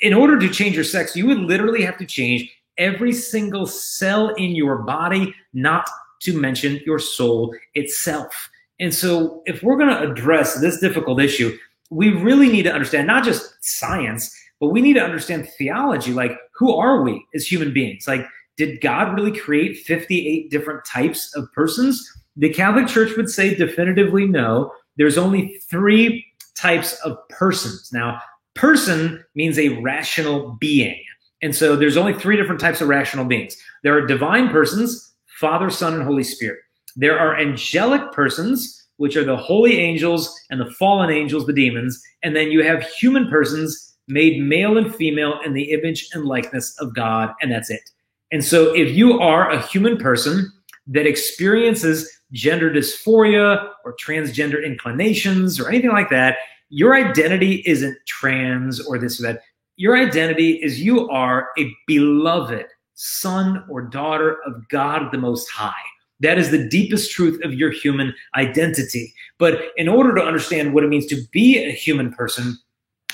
In order to change your sex, you would literally have to change every single cell in your body, not to mention your soul itself. And so if we're going to address this difficult issue, we really need to understand not just science, but we need to understand theology. Like, who are we as human beings? Like, did God really create 58 different types of persons? The Catholic Church would say definitively no. There's only 3 types of persons. Now, person means a rational being. And so there's only 3 different types of rational beings. There are divine persons, Father, Son, and Holy Spirit. There are angelic persons, which are the holy angels and the fallen angels, the demons. And then you have human persons made male and female in the image and likeness of God, and that's it. And so if you are a human person that experiences gender dysphoria or transgender inclinations or anything like that, your identity isn't trans or this or that. Your identity is you are a beloved son or daughter of God the Most High. That is the deepest truth of your human identity. But in order to understand what it means to be a human person,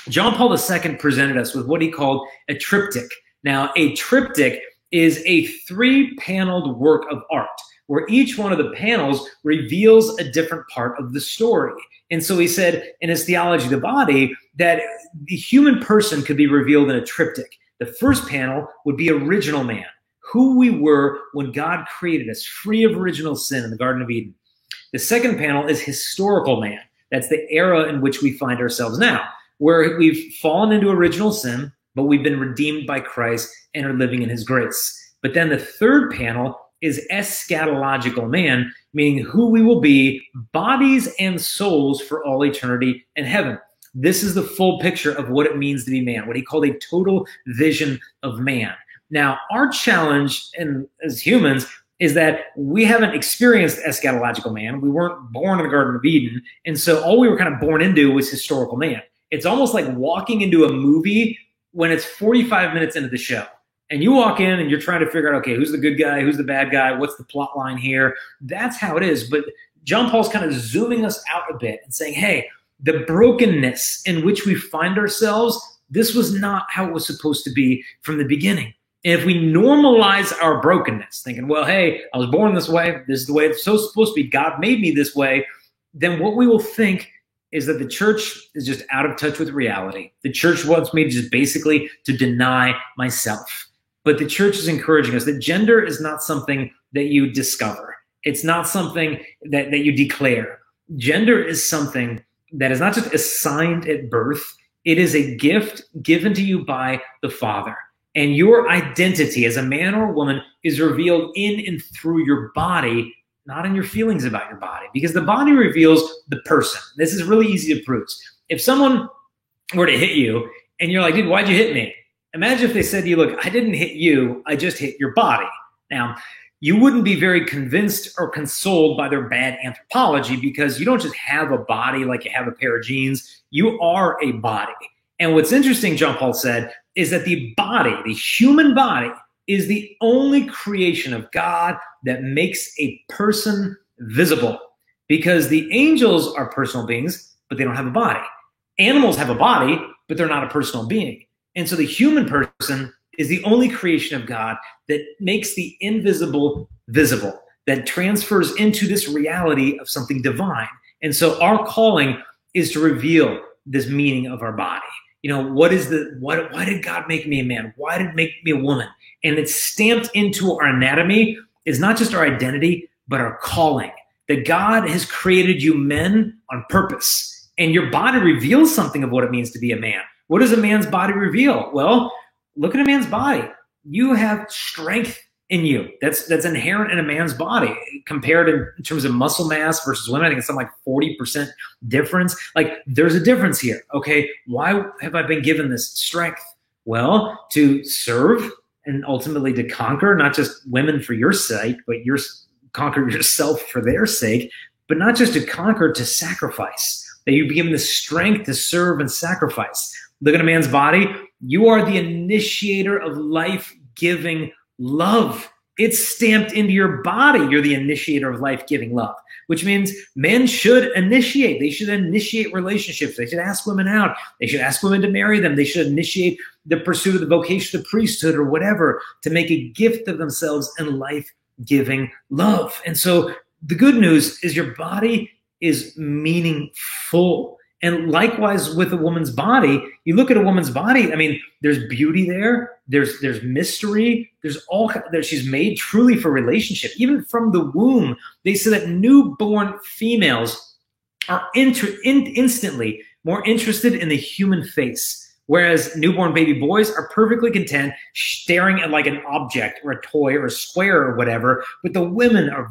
John Paul II presented us with what he called a triptych. Now, a triptych is a 3-paneled work of art where each one of the panels reveals a different part of the story. And so he said in his Theology of the Body that the human person could be revealed in a triptych. The first panel would be original man, who we were when God created us, free of original sin in the Garden of Eden. The second panel is historical man. That's the era in which we find ourselves now, where we've fallen into original sin, but we've been redeemed by Christ and are living in his grace. But then the third panel is eschatological man, meaning who we will be, bodies and souls for all eternity in heaven. This is the full picture of what it means to be man, what he called a total vision of man. Now, our challenge as humans is that we haven't experienced eschatological man. We weren't born in the Garden of Eden. And so all we were kind of born into was historical man. It's almost like walking into a movie when it's 45 minutes into the show. And you walk in and you're trying to figure out, okay, who's the good guy? Who's the bad guy? What's the plot line here? That's how it is. But John Paul's kind of zooming us out a bit and saying, hey, the brokenness in which we find ourselves, this was not how it was supposed to be from the beginning. And if we normalize our brokenness, thinking, well, hey, I was born this way. This is the way it's so supposed to be. God made me this way. Then what we will think is that the church is just out of touch with reality. The church wants me to just basically to deny myself. But the church is encouraging us that gender is not something that you discover. It's not something that you declare. Gender is something that is not just assigned at birth. It is a gift given to you by the Father. And your identity as a man or a woman is revealed in and through your body, not in your feelings about your body, because the body reveals the person. This is really easy to prove. If someone were to hit you and you're like, dude, why'd you hit me? Imagine if they said to you, look, I didn't hit you, I just hit your body. Now, you wouldn't be very convinced or consoled by their bad anthropology, because you don't just have a body like you have a pair of jeans. You are a body. And what's interesting, John Paul said, is that the body, the human body, is the only creation of God that makes a person visible. Because the angels are personal beings, but they don't have a body. Animals have a body, but they're not a personal being. And so the human person is the only creation of God that makes the invisible visible, that transfers into this reality of something divine. And so our calling is to reveal this meaning of our body. You know, why did God make me a man? Why did he make me a woman? And it's stamped into our anatomy is not just our identity, but our calling. That God has created you men on purpose. And your body reveals something of what it means to be a man. What does a man's body reveal? Well, look at a man's body. You have strength in you. That's inherent in a man's body. Compared in terms of muscle mass versus women, I think it's something like 40% difference. Like, there's a difference here. Okay, why have I been given this strength? Well, to serve and ultimately to conquer, not just women for your sake, but conquer yourself for their sake, but not just to conquer, to sacrifice. That you be given the strength to serve and sacrifice. Look at a man's body. You are the initiator of life-giving love. It's stamped into your body. You're the initiator of life-giving love, which means men should initiate. They should initiate relationships. They should ask women out. They should ask women to marry them. They should initiate the pursuit of the vocation of the priesthood or whatever to make a gift of themselves in life-giving love. And so the good news is your body is meaningful. And likewise with a woman's body, you look at a woman's body, I mean, there's beauty there, there's mystery, she's made truly for relationship. Even from the womb, they say that newborn females are instantly more interested in the human face, whereas newborn baby boys are perfectly content staring at like an object or a toy or a square or whatever, but the women are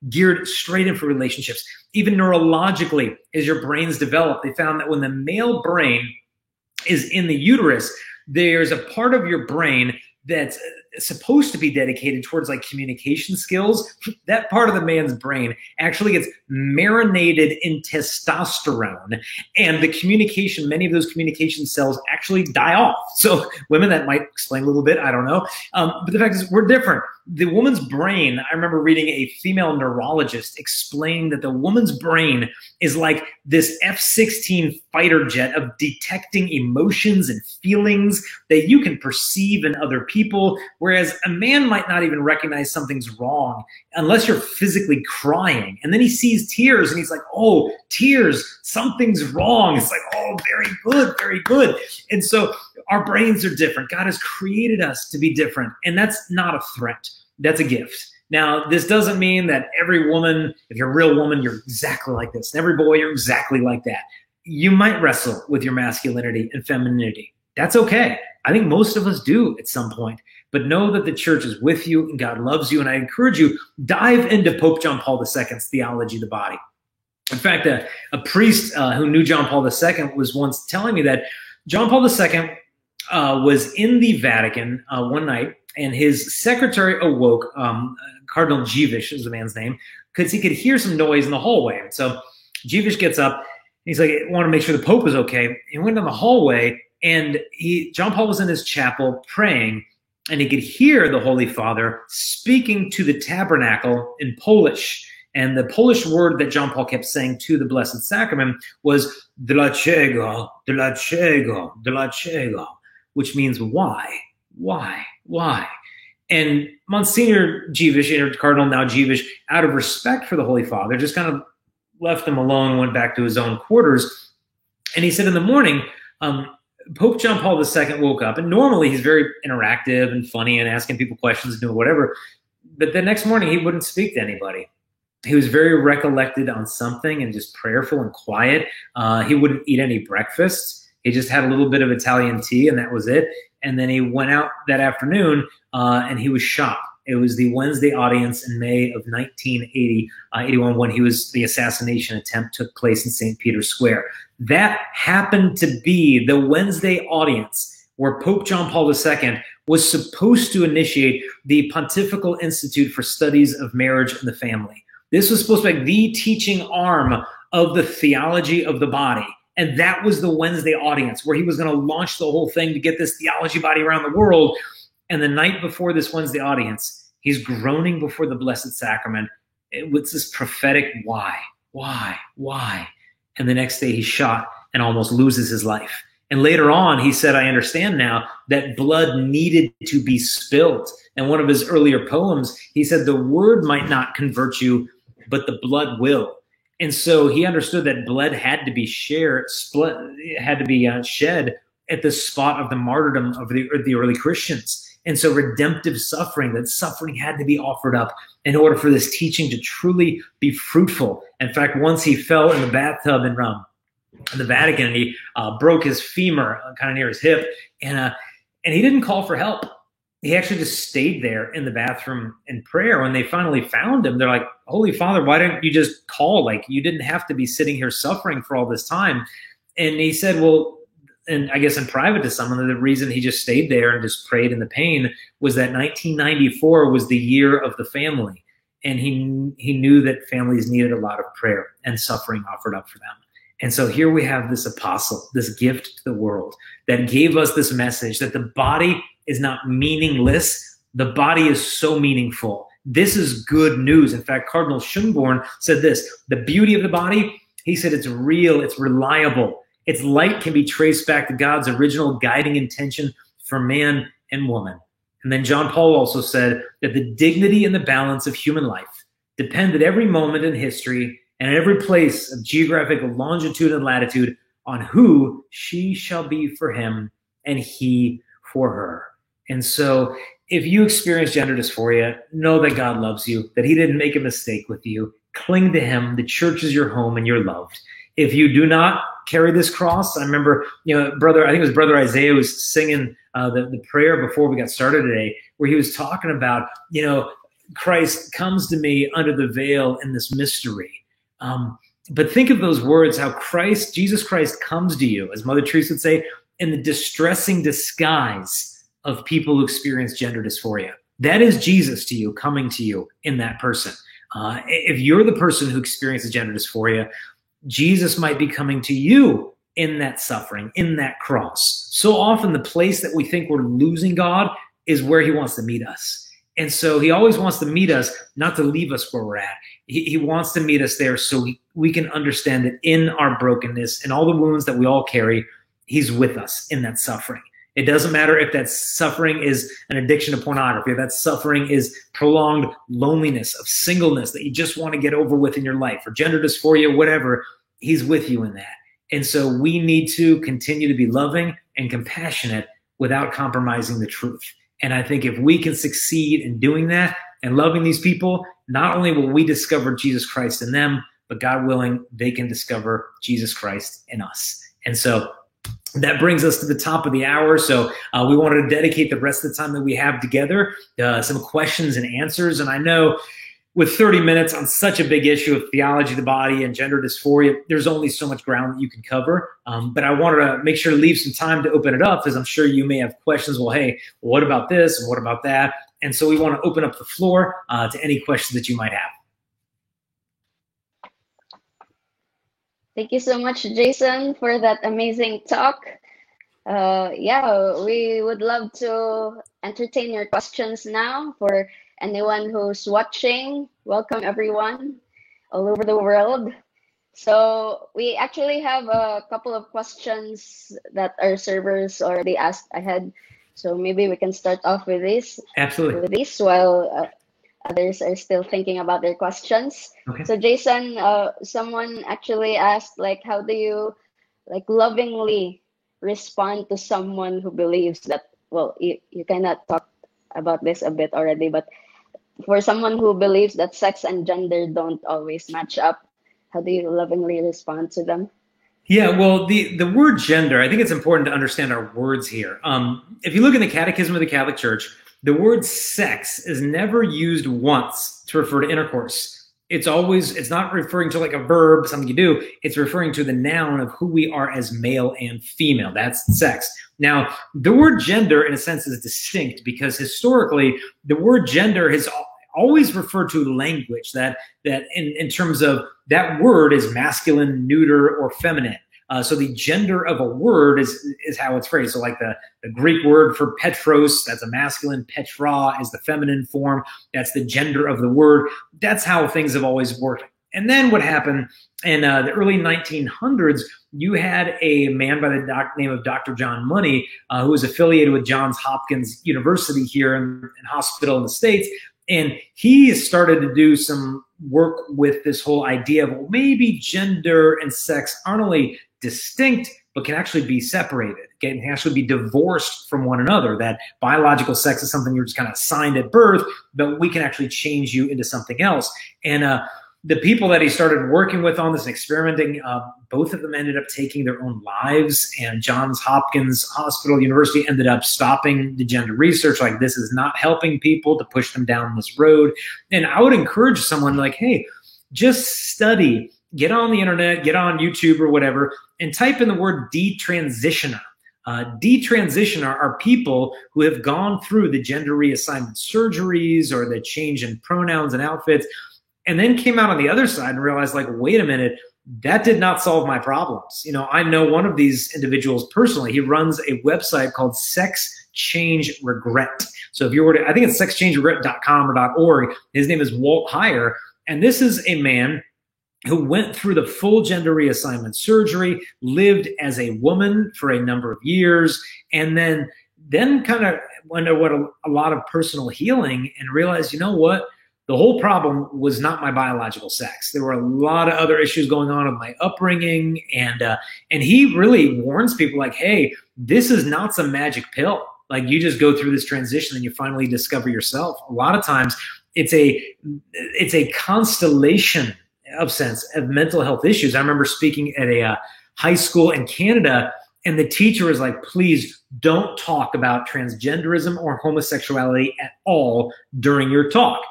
geared straight in for relationships. Even neurologically, as your brains develop, they found that when the male brain is in the uterus, there's a part of your brain that's supposed to be dedicated towards like communication skills. That part of the man's brain actually gets marinated in testosterone, and the communication, many of those communication cells actually die off. So women, that might explain a little bit, I don't know. But the fact is, we're different. The woman's brain, I remember reading a female neurologist explaining that the woman's brain is like this F-16 fighter jet of detecting emotions and feelings that you can perceive in other people, whereas a man might not even recognize something's wrong unless you're physically crying. And then he sees tears and he's like, oh, tears, something's wrong. It's like, oh, very good, very good. And so our brains are different. God has created us to be different. And that's not a threat. That's a gift. Now, this doesn't mean that every woman, if you're a real woman, you're exactly like this. And every boy, you're exactly like that. You might wrestle with your masculinity and femininity. That's okay. I think most of us do at some point. but know that the church is with you and God loves you. And I encourage you, dive into Pope John Paul II's theology of the body. In fact, a priest who knew John Paul II was once telling me that John Paul II was in the Vatican one night, and his secretary awoke, Cardinal Dziwisz is the man's name, because he could hear some noise in the hallway. And so Dziwisz gets up, he's like, I want to make sure the Pope was okay. He went down the hallway, and John Paul was in his chapel praying, and he could hear the Holy Father speaking to the tabernacle in Polish. And the Polish word that John Paul kept saying to the Blessed Sacrament was dlaczego, dlaczego, dlaczego, which means why. And Monsignor Dziwisz, or Cardinal now Dziwisz, out of respect for the Holy Father, just kind of left him alone, went back to his own quarters. And he said in the morning, Pope John Paul II woke up, and normally he's very interactive and funny and asking people questions and doing whatever. But the next morning, he wouldn't speak to anybody. He was very recollected on something and just prayerful and quiet. He wouldn't eat any breakfast. He just had a little bit of Italian tea, and that was it. And then he went out that afternoon, and he was shot. It was the Wednesday audience in May of 1981 when the assassination attempt took place in St. Peter's Square. That happened to be the Wednesday audience where Pope John Paul II was supposed to initiate the Pontifical Institute for Studies of Marriage and the Family. This was supposed to be the teaching arm of the theology of the body. And that was the Wednesday audience where he was going to launch the whole thing to get this theology body around the world. And the night before this Wednesday audience, he's groaning before the Blessed Sacrament with this prophetic why. And the next day he's shot and almost loses his life. And later on, he said, I understand now that blood needed to be spilled. And one of his earlier poems, he said, the word might not convert you, but the blood will. And so he understood that blood had to be shed at the spot of the martyrdom of the early Christians. And so redemptive suffering, that suffering had to be offered up in order for this teaching to truly be fruitful. In fact, once he fell in the bathtub in the Vatican, and he broke his femur kind of near his hip, and he didn't call for help. He actually just stayed there in the bathroom in prayer. When they finally found him, they're like, Holy Father, why didn't you just call? Like, you didn't have to be sitting here suffering for all this time. And he said, well, and I guess in private to someone, the reason he just stayed there and just prayed in the pain was that 1994 was the year of the family. And he knew that families needed a lot of prayer and suffering offered up for them. And so here we have this apostle, this gift to the world that gave us this message that the body is not meaningless. The body is so meaningful. This is good news. In fact, Cardinal Schönborn said this, the beauty of the body, he said it's real, it's reliable. Its light can be traced back to God's original guiding intention for man and woman. And then John Paul also said that the dignity and the balance of human life depend at every moment in history and at every place of geographic longitude and latitude on who she shall be for him and he for her. And so if you experience gender dysphoria, know that God loves you, that he didn't make a mistake with you. Cling to him. The church is your home and you're loved. If you do not carry this cross, I remember, I think it was Brother Isaiah was singing the prayer before we got started today, where he was talking about, Christ comes to me under the veil in this mystery. But think of those words, how Jesus Christ comes to you, as Mother Teresa would say, in the distressing disguise of people who experience gender dysphoria. That is Jesus to you, coming to you in that person. If you're the person who experiences gender dysphoria, Jesus might be coming to you in that suffering, in that cross. So often the place that we think we're losing God is where he wants to meet us. And so he always wants to meet us, not to leave us where we're at. He wants to meet us there so we can understand that in our brokenness and all the wounds that we all carry, he's with us in that suffering. It doesn't matter if that suffering is an addiction to pornography, if that suffering is prolonged loneliness of singleness that you just want to get over with in your life, or gender dysphoria, whatever, he's with you in that. And so we need to continue to be loving and compassionate without compromising the truth. And I think if we can succeed in doing that and loving these people, not only will we discover Jesus Christ in them, but God willing, they can discover Jesus Christ in us. And so that brings us to the top of the hour. So we wanted to dedicate the rest of the time that we have together some questions and answers. And I know with 30 minutes on such a big issue of theology of the body and gender dysphoria, there's only so much ground that you can cover. But I wanted to make sure to leave some time to open it up, because I'm sure you may have questions. Well, hey, what about this? And what about that? And so we want to open up the floor to any questions that you might have. Thank you so much, Jason, for that amazing talk. Yeah, we would love to entertain your questions now. For anyone who's watching, welcome everyone all over the world. So we actually have a couple of questions that our servers already asked ahead. So maybe we can start off with this. Absolutely. With this while others are still thinking about their questions. Okay. So Jason, someone actually asked, like, how do you lovingly respond to someone who believes that, well, you kind of talked about this a bit already, but for someone who believes that sex and gender don't always match up, how do you lovingly respond to them? Yeah, well, the word gender, I think it's important to understand our words here. If you look in the Catechism of the Catholic Church, the word sex is never used once to refer to intercourse. It's not referring to like a verb, something you do. It's referring to the noun of who we are as male and female. That's sex. Now, the word gender, in a sense, is distinct because historically, the word gender has always referred to language that in terms of that word is masculine, neuter, or feminine. So the gender of a word is how it's phrased. So like the Greek word for Petros, that's a masculine. Petra is the feminine form. That's the gender of the word. That's how things have always worked. And then what happened in the early 1900s, you had a man by the name of Dr. John Money, who was affiliated with Johns Hopkins University here in hospital in the States. And he started to do some work with this whole idea of, well, maybe gender and sex aren't only distinct, but can actually be separated, can actually be divorced from one another, that biological sex is something you're just kind of assigned at birth, but we can actually change you into something else. And the people that he started working with on this and experimenting, both of them ended up taking their own lives, and Johns Hopkins Hospital University ended up stopping the gender research. Like, this is not helping people, to push them down this road. And I would encourage someone like, hey, just study, get on the internet, get on YouTube or whatever, and type in the word detransitioner. Detransitioner are people who have gone through the gender reassignment surgeries or the change in pronouns and outfits, and then came out on the other side and realized, like, wait a minute, that did not solve my problems. You know, I know one of these individuals personally. He runs a website called Sex Change Regret. So if you were to, I think it's sexchangeregret.com or .org. His name is Walt Heyer. And this is a man who went through the full gender reassignment surgery, lived as a woman for a number of years, and then kind of went to a lot of personal healing and realized, you know what? The whole problem was not my biological sex. There were a lot of other issues going on with my upbringing, and he really warns people like, hey, this is not some magic pill. Like, you just go through this transition and you finally discover yourself. A lot of times it's a constellation of mental health issues. I remember speaking at a high school in Canada, and the teacher was like, please don't talk about transgenderism or homosexuality at all during your talk.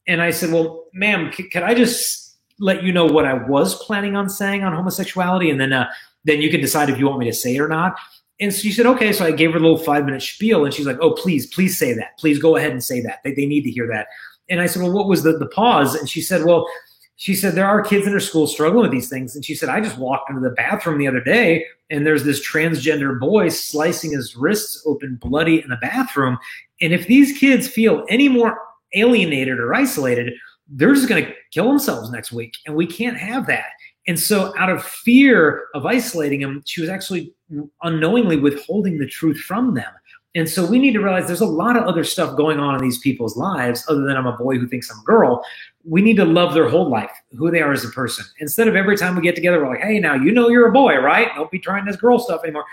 And I said, well, ma'am, could I just let you know what I was planning on saying on homosexuality, and then you can decide if you want me to say it or not. And she said, okay. So I gave her a little 5-minute spiel, and she's like, oh, please say that. Please go ahead and say that. They need to hear that. And I said, well, what was the pause? And she said, there are kids in her school struggling with these things. And she said, I just walked into the bathroom the other day, and there's this transgender boy slicing his wrists open bloody in the bathroom. And if these kids feel any more alienated or isolated, they're just going to kill themselves next week. And we can't have that. And so out of fear of isolating them, she was actually unknowingly withholding the truth from them. And so we need to realize there's a lot of other stuff going on in these people's lives other than I'm a boy who thinks I'm a girl. We need to love their whole life, who they are as a person. Instead of every time we get together, we're like, hey, now you know you're a boy, right? Don't be trying this girl stuff anymore.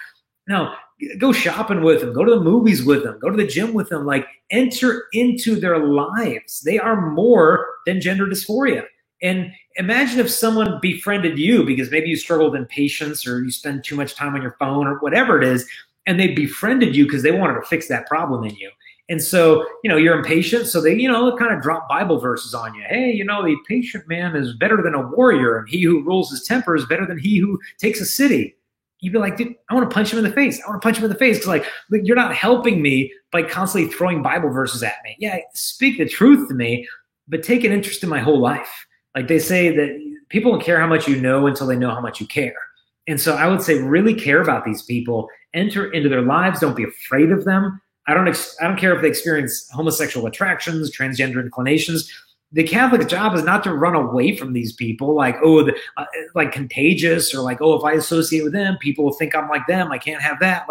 No, go shopping with them, go to the movies with them, go to the gym with them, like enter into their lives. They are more than gender dysphoria. And imagine if someone befriended you because maybe you struggle with impatience or you spend too much time on your phone or whatever it is, and they befriended you because they wanted to fix that problem in you. And so, you're impatient, so they, kind of drop Bible verses on you. Hey, the patient man is better than a warrior, and he who rules his temper is better than he who takes a city. You'd be like, dude, I want to punch him in the face. I want to punch him in the face because, you're not helping me by constantly throwing Bible verses at me. Yeah, speak the truth to me, but take an interest in my whole life. Like they say that people don't care how much you know until they know how much you care. And so I would say really care about these people. Enter into their lives. Don't be afraid of them. I don't care if they experience homosexual attractions, transgender inclinations. The Catholic job is not to run away from these people like contagious or like, oh, if I associate with them, people will think I'm like them. I can't have that.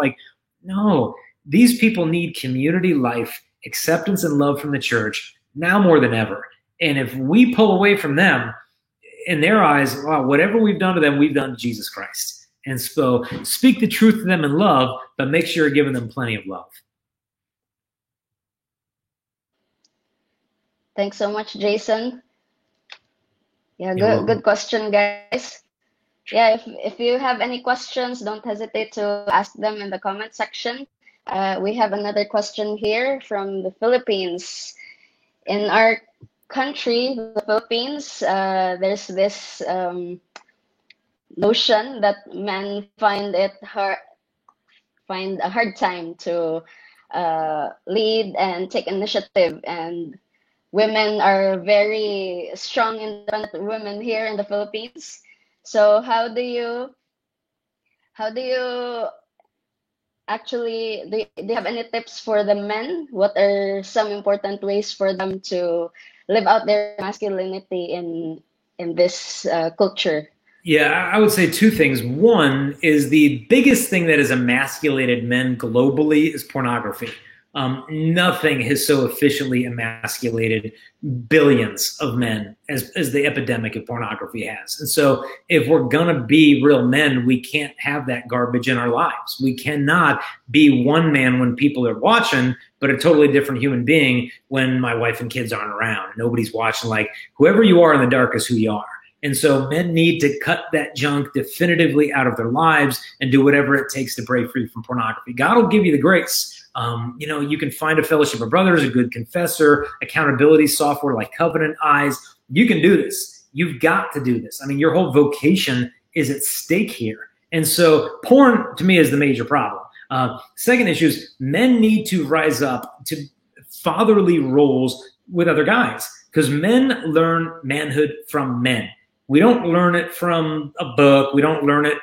No, these people need community life, acceptance and love from the church now more than ever. And if we pull away from them, in their eyes, wow, whatever we've done to them, we've done to Jesus Christ. And so speak the truth to them in love, but make sure you're giving them plenty of love. Thanks so much, Jason. Yeah, good question, guys. Yeah, if you have any questions, don't hesitate to ask them in the comment section. We have another question here from the Philippines. In our country, the Philippines, there's this notion that men find a hard time to lead and take initiative, and women are very strong, independent women here in the Philippines. So how do you actually, do you have any tips for the men? What are some important ways for them to live out their masculinity in this culture? Yeah, I would say two things. One is the biggest thing that has emasculated men globally is pornography. Nothing has so efficiently emasculated billions of men as the epidemic of pornography has. And so if we're going to be real men, we can't have that garbage in our lives. We cannot be one man when people are watching, but a totally different human being when my wife and kids aren't around. Nobody's watching. Like, whoever you are in the dark is who you are. And so men need to cut that junk definitively out of their lives and do whatever it takes to break free from pornography. God will give you the grace. You can find a fellowship of brothers, a good confessor, accountability software like Covenant Eyes. You can do this. You've got to do this. I mean, your whole vocation is at stake here. And so porn, to me, is the major problem. Second issue is men need to rise up to fatherly roles with other guys, because men learn manhood from men. We don't learn it from a book. We don't learn it,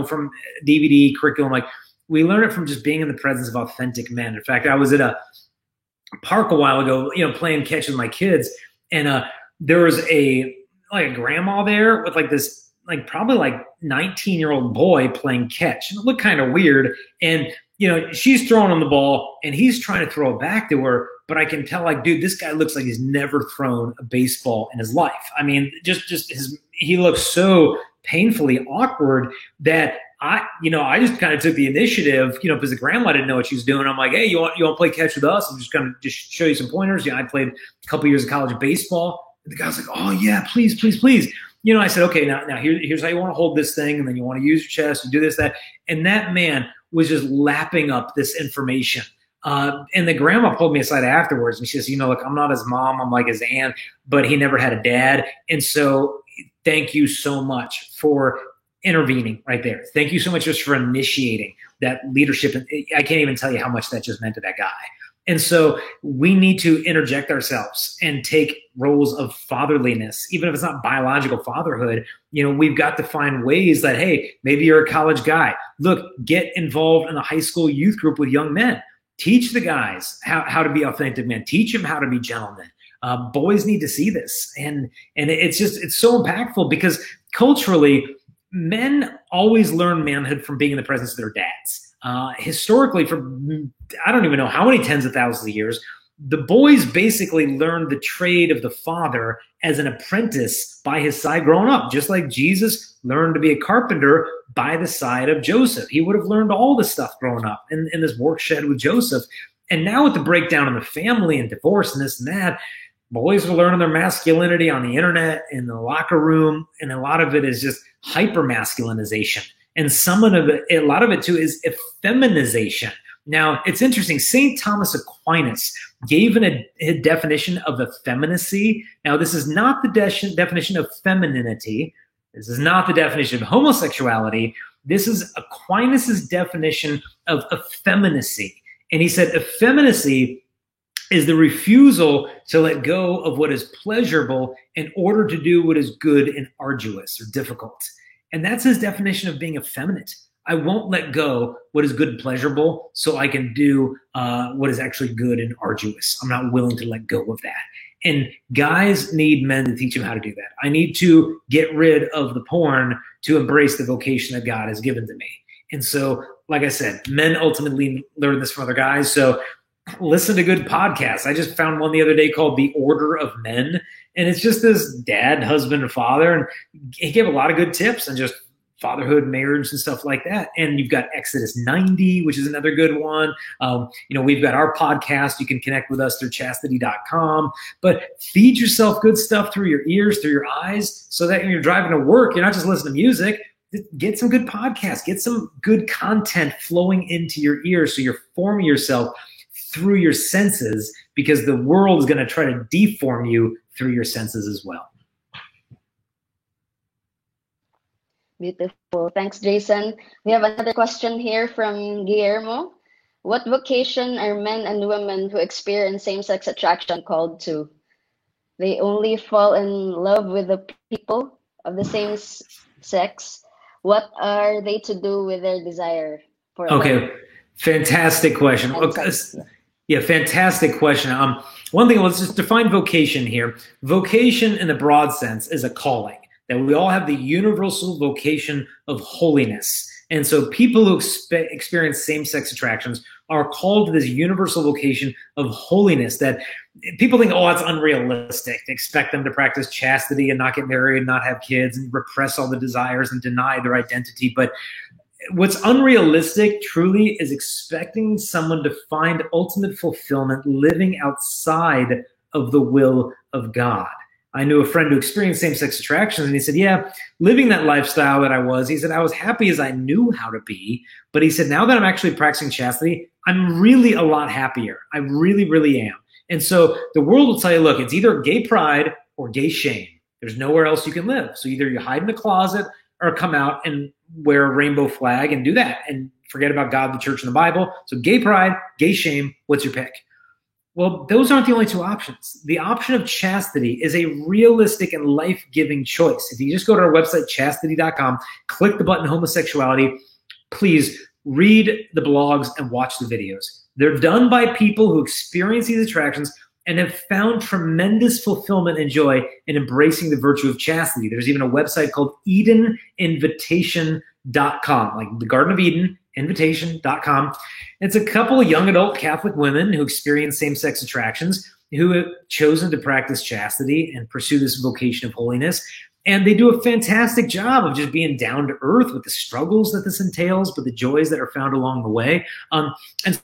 from DVD curriculum. Like, we learn it from just being in the presence of authentic men. In fact, I was at a park a while ago, playing catch with my kids, and there was a grandma there with this probably 19-year-old boy playing catch. And it looked kind of weird. And she's throwing on the ball and he's trying to throw it back to her. But I can tell, dude, this guy looks like he's never thrown a baseball in his life. I mean, he looks so painfully awkward that I just kind of took the initiative, because the grandma didn't know what she was doing. I'm like, hey, you want to play catch with us? I'm just going to just show you some pointers. I played a couple years of college baseball. And the guy's like, oh yeah, please, please, please. I said, okay, now here's how you want to hold this thing. And then you want to use your chest and do this, that. And that man was just lapping up this information. And the grandma pulled me aside afterwards and she says, look, I'm not his mom. I'm like his aunt, but he never had a dad. And so thank you so much for intervening right there. Thank you so much just for initiating that leadership. I can't even tell you how much that just meant to that guy. And so we need to interject ourselves and take roles of fatherliness, even if it's not biological fatherhood. We've got to find ways that, hey, maybe you're a college guy. Look, get involved in a high school youth group with young men. Teach the guys how to be authentic men. Teach them how to be gentlemen. Boys need to see this. And it's so impactful because culturally, men always learn manhood from being in the presence of their dads. Historically, for I don't even know how many tens of thousands of years, the boys basically learned the trade of the father as an apprentice by his side growing up, just like Jesus learned to be a carpenter by the side of Joseph. He would have learned all this stuff growing up in this work shed with Joseph. And now with the breakdown in the family and divorce and this and that, boys are learning their masculinity on the internet, in the locker room, and a lot of it is just hyper masculinization. And a lot of it too is effeminization. Now, it's interesting. St. Thomas Aquinas gave a definition of effeminacy. Now, this is not the definition of femininity. This is not the definition of homosexuality. This is Aquinas' definition of effeminacy. And he said effeminacy is the refusal to let go of what is pleasurable in order to do what is good and arduous or difficult. And that's his definition of being effeminate. I won't let go what is good and pleasurable so I can do what is actually good and arduous. I'm not willing to let go of that. And guys need men to teach them how to do that. I need to get rid of the porn to embrace the vocation that God has given to me. And so, like I said, men ultimately learn this from other guys. So listen to good podcasts. I just found one the other day called The Order of Men. And it's just this dad, husband, and father. And he gave a lot of good tips and just fatherhood, marriage, and stuff like that. And you've got Exodus 90, which is another good one. We've got our podcast. You can connect with us through chastity.com. But feed yourself good stuff through your ears, through your eyes, so that when you're driving to work, you're not just listening to music. Get some good podcasts. Get some good content flowing into your ears so you're forming yourself through your senses, because the world is going to try to deform you through your senses as well. Beautiful. Thanks, Jason. We have another question here from Guillermo. What vocation are men and women who experience same-sex attraction called to? They only fall in love with the people of the same sex. What are they to do with their desire for love? Fantastic question. Yeah, fantastic question. One thing, let's just define vocation here. Vocation in the broad sense is a calling. That we all have the universal vocation of holiness. And so people who experience same-sex attractions are called to this universal vocation of holiness that people think, oh, that's unrealistic to expect them to practice chastity and not get married and not have kids and repress all the desires and deny their identity. But what's unrealistic truly is expecting someone to find ultimate fulfillment living outside of the will of God. I knew a friend who experienced same-sex attractions, and he said, yeah, living that lifestyle that I was, he said, I was happy as I knew how to be. But he said, now that I'm actually practicing chastity, I'm really a lot happier. I really, really am. And so the world will tell you, look, it's either gay pride or gay shame. There's nowhere else you can live. So either you hide in the closet or come out and wear a rainbow flag and do that and forget about God, the church, and the Bible. So gay pride, gay shame, what's your pick? Well, those aren't the only two options. The option of chastity is a realistic and life-giving choice. If you just go to our website, chastity.com, click the button homosexuality, please read the blogs and watch the videos. They're done by people who experience these attractions and have found tremendous fulfillment and joy in embracing the virtue of chastity. There's even a website called EdenInvitation.com, like the Garden of Eden, invitation.com. It's a couple of young adult Catholic women who experience same-sex attractions who have chosen to practice chastity and pursue this vocation of holiness. And they do a fantastic job of just being down to earth with the struggles that this entails, but the joys that are found along the way. And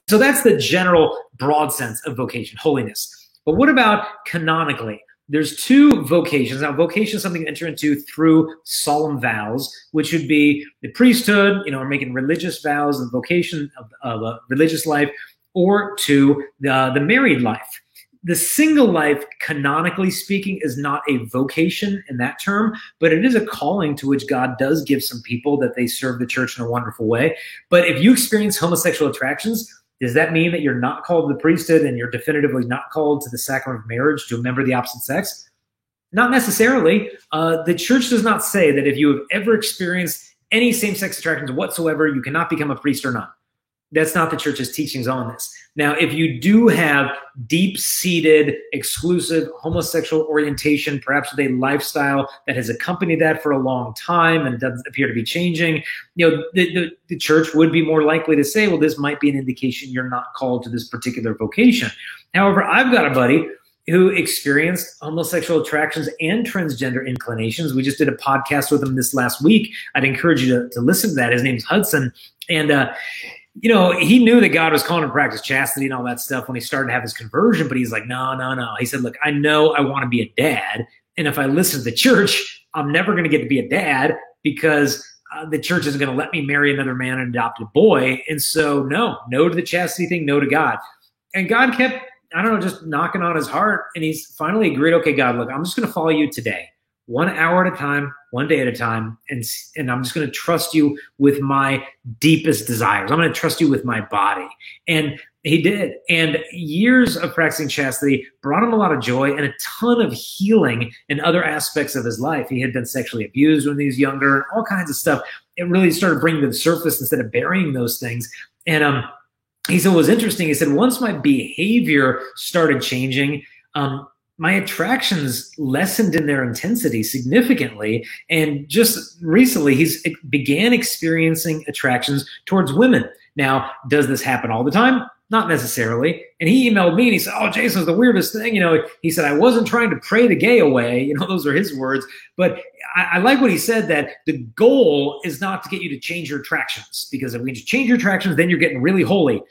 so that's the general broad sense of vocation, holiness. But what about canonically? There's two vocations. Now, vocation is something to enter into through solemn vows, which would be the priesthood, or making religious vows and vocation of a religious life, or to the married life. The single life, canonically speaking, is not a vocation in that term, but it is a calling to which God does give some people that they serve the church in a wonderful way. But if you experience homosexual attractions, does that mean that you're not called to the priesthood and you're definitively not called to the sacrament of marriage to a member of the opposite sex? Not necessarily. The church does not say that if you have ever experienced any same-sex attractions whatsoever, you cannot become a priest or nun. That's not the church's teachings on this. Now, if you do have deep-seated, exclusive homosexual orientation, perhaps with a lifestyle that has accompanied that for a long time and doesn't appear to be changing, the church would be more likely to say, well, this might be an indication you're not called to this particular vocation. However, I've got a buddy who experienced homosexual attractions and transgender inclinations. We just did a podcast with him this last week. I'd encourage you to listen to that. His name's Hudson. And you know, he knew that God was calling him to practice chastity and all that stuff when he started to have his conversion, but he's like, no, no, no. He said, look, I know I want to be a dad. And if I listen to the church, I'm never going to get to be a dad because the church isn't going to let me marry another man and adopt a boy. And so no to the chastity thing, no to God. And God kept, I don't know, just knocking on his heart. And he's finally agreed, okay, God, look, I'm just going to follow you today, 1 hour at a time, 1 day at a time. And I'm just going to trust you with my deepest desires. I'm going to trust you with my body. And he did. And years of practicing chastity brought him a lot of joy and a ton of healing in other aspects of his life. He had been sexually abused when he was younger, all kinds of stuff. It really started bringing to the surface instead of burying those things. And he said, what was interesting, he said, once my behavior started changing, my attractions lessened in their intensity significantly. And just recently, he's began experiencing attractions towards women. Now, does this happen all the time? Not necessarily. And he emailed me and he said, oh, Jason's the weirdest thing. You know, he said, I wasn't trying to pray the gay away. You know, those are his words. But I like what he said, that the goal is not to get you to change your attractions, because if we change your attractions, then you're getting really holy.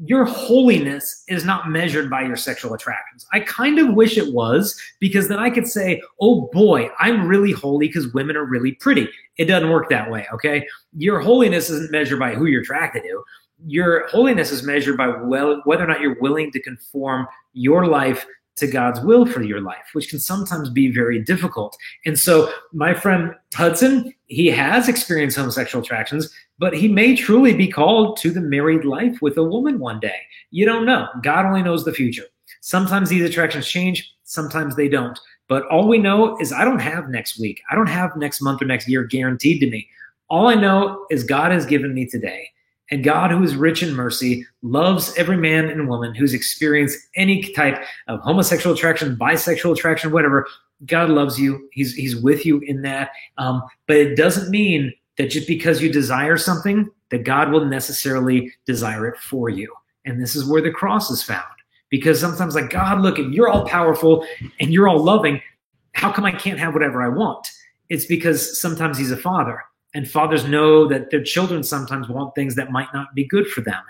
Your holiness is not measured by your sexual attractions. I kind of wish it was, because then I could say, oh boy, I'm really holy because women are really pretty. It doesn't work that way, okay? Your holiness isn't measured by who you're attracted to. Your holiness is measured by whether or not you're willing to conform your life to God's will for your life, which can sometimes be very difficult. And so my friend Hudson, he has experienced homosexual attractions, but he may truly be called to the married life with a woman one day. You don't know. God only knows the future. Sometimes these attractions change, sometimes they don't. But all we know is I don't have next week. I don't have next month or next year guaranteed to me. All I know is God has given me today. And God, who is rich in mercy, loves every man and woman who's experienced any type of homosexual attraction, bisexual attraction, whatever. God loves you. He's with you in that. But it doesn't mean that just because you desire something, that God will necessarily desire it for you. And this is where the cross is found. Because sometimes, like, God, look, if you're all powerful and you're all loving, how come I can't have whatever I want? It's because sometimes he's a father. And fathers know that their children sometimes want things that might not be good for them.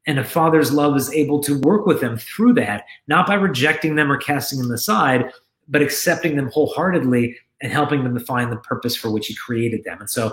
And a father's love is able to work with them through that, not by rejecting them or casting them aside, but accepting them wholeheartedly and helping them to find the purpose for which he created them. And so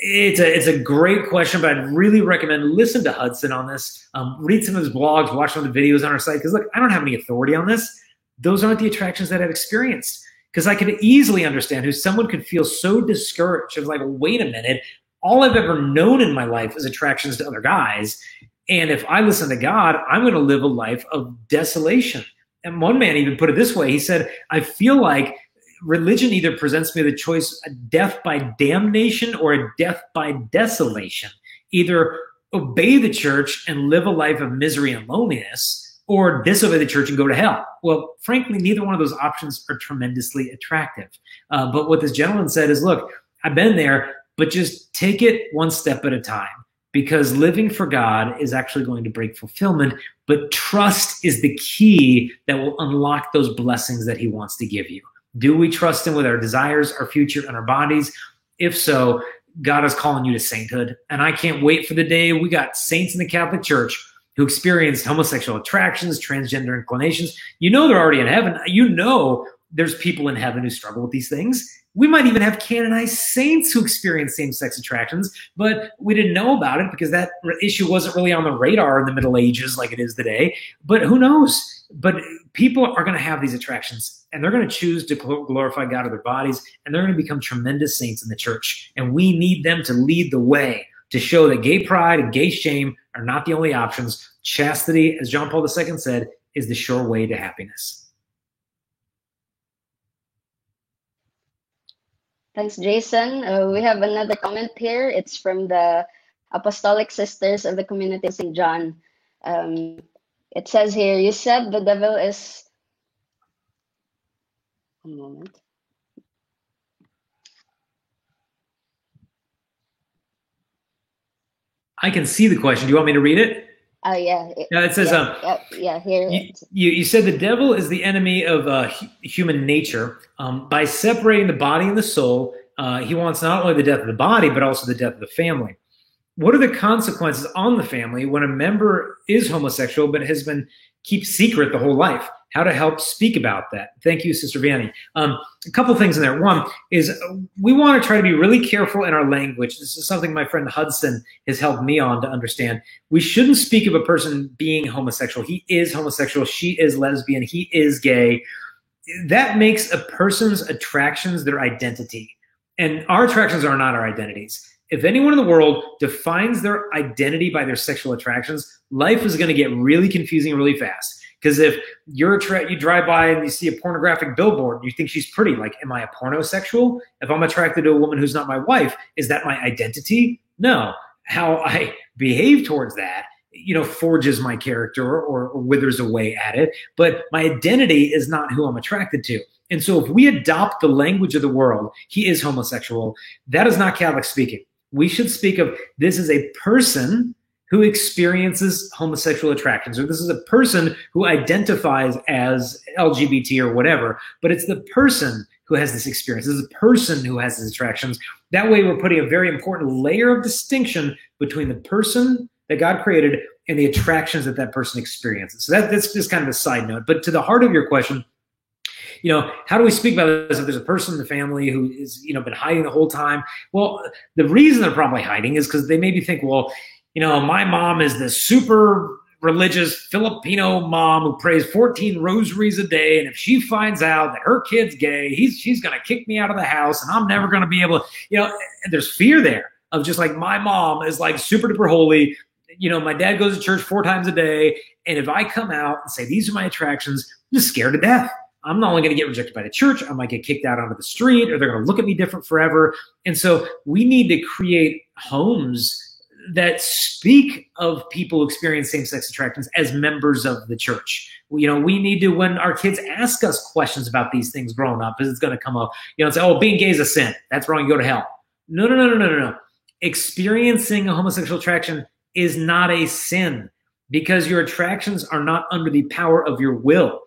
it's a great question, but I'd really recommend listen to Hudson on this. Read some of his blogs, watch some of the videos on our site. Because look, I don't have any authority on this. Those aren't the attractions that I've experienced. Because I could easily understand who someone could feel so discouraged. Of like, wait a minute, all I've ever known in my life is attractions to other guys. And if I listen to God, I'm going to live a life of desolation. And one man even put it this way. He said, I feel like religion either presents me the choice, a death by damnation or a death by desolation. Either obey the church and live a life of misery and loneliness, or disobey the church and go to hell. Well, frankly, neither one of those options are tremendously attractive. But what this gentleman said is, look, I've been there, but just take it one step at a time, because living for God is actually going to bring fulfillment, but trust is the key that will unlock those blessings that he wants to give you. Do we trust him with our desires, our future, and our bodies? If so, God is calling you to sainthood. And I can't wait for the day we got saints in the Catholic Church who experienced homosexual attractions, transgender inclinations. You know they're already in heaven. You know there's people in heaven who struggle with these things. We might even have canonized saints who experience same-sex attractions, but we didn't know about it because that issue wasn't really on the radar in the Middle Ages like it is today. But who knows? But people are going to have these attractions, and they're going to choose to glorify God with their bodies, and they're going to become tremendous saints in the church. And we need them to lead the way, to show that gay pride and gay shame are not the only options. Chastity, as John Paul II said, is the sure way to happiness. Thanks, Jason. We have another comment here. It's from the Apostolic Sisters of the Community of St. John. It says here, you said the devil is... One moment. I can see the question. Do you want me to read it? Oh, yeah. It says, here. You said the devil is the enemy of human nature. By separating the body and the soul, he wants not only the death of the body, but also the death of the family. what are the consequences on the family when a member is homosexual but has been kept secret the whole life? How to help speak about that. Thank you, Sister Vianney. A couple things in there. One is we want to try to be really careful in our language. This is something my friend Hudson has helped me on to understand. We shouldn't speak of a person being homosexual. He is homosexual. She is lesbian. He is gay. That makes a person's attractions their identity. And our attractions are not our identities. If anyone in the world defines their identity by their sexual attractions, life is going to get really confusing really fast. Because if you drive by and you see a pornographic billboard, you think she's pretty. Like, am I a pornosexual? If I'm attracted to a woman who's not my wife, is that my identity? No. How I behave towards that, forges my character or withers away at it. But my identity is not who I'm attracted to. And so if we adopt the language of the world, he is homosexual, that is not Catholic speaking. We should speak of this as a person who experiences homosexual attractions, or this is a person who identifies as LGBT or whatever, but it's the person who has this experience. This is a person who has these attractions. That way we're putting a very important layer of distinction between the person that God created and the attractions that person experiences. So that's just kind of a side note. But to the heart of your question, how do we speak about this if there's a person in the family who is, been hiding the whole time? Well, the reason they're probably hiding is because they maybe think, well, my mom is this super religious Filipino mom who prays 14 rosaries a day. And if she finds out that her kid's gay, she's going to kick me out of the house and I'm never going to be able to, there's fear there of just like, my mom is like super duper holy. My dad goes to church 4 times a day. And if I come out and say, these are my attractions, I'm just scared to death. I'm not only going to get rejected by the church, I might get kicked out onto the street, or they're going to look at me different forever. And so we need to create homes that speak of people who experience same-sex attractions as members of the church. We need to, when our kids ask us questions about these things growing up, because it's going to come up, and say, oh, being gay is a sin. That's wrong. You go to hell. No. Experiencing a homosexual attraction is not a sin because your attractions are not under the power of your will.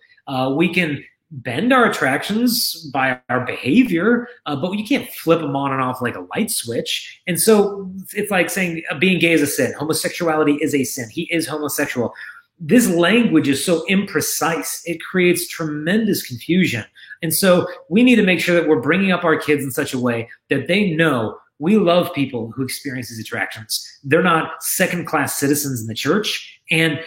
We can bend our attractions by our behavior, but you can't flip them on and off like a light switch. And so it's like saying being gay is a sin. Homosexuality is a sin. He is homosexual. This language is so imprecise. It creates tremendous confusion. And so we need to make sure that we're bringing up our kids in such a way that they know we love people who experience these attractions. They're not second-class citizens in the church. And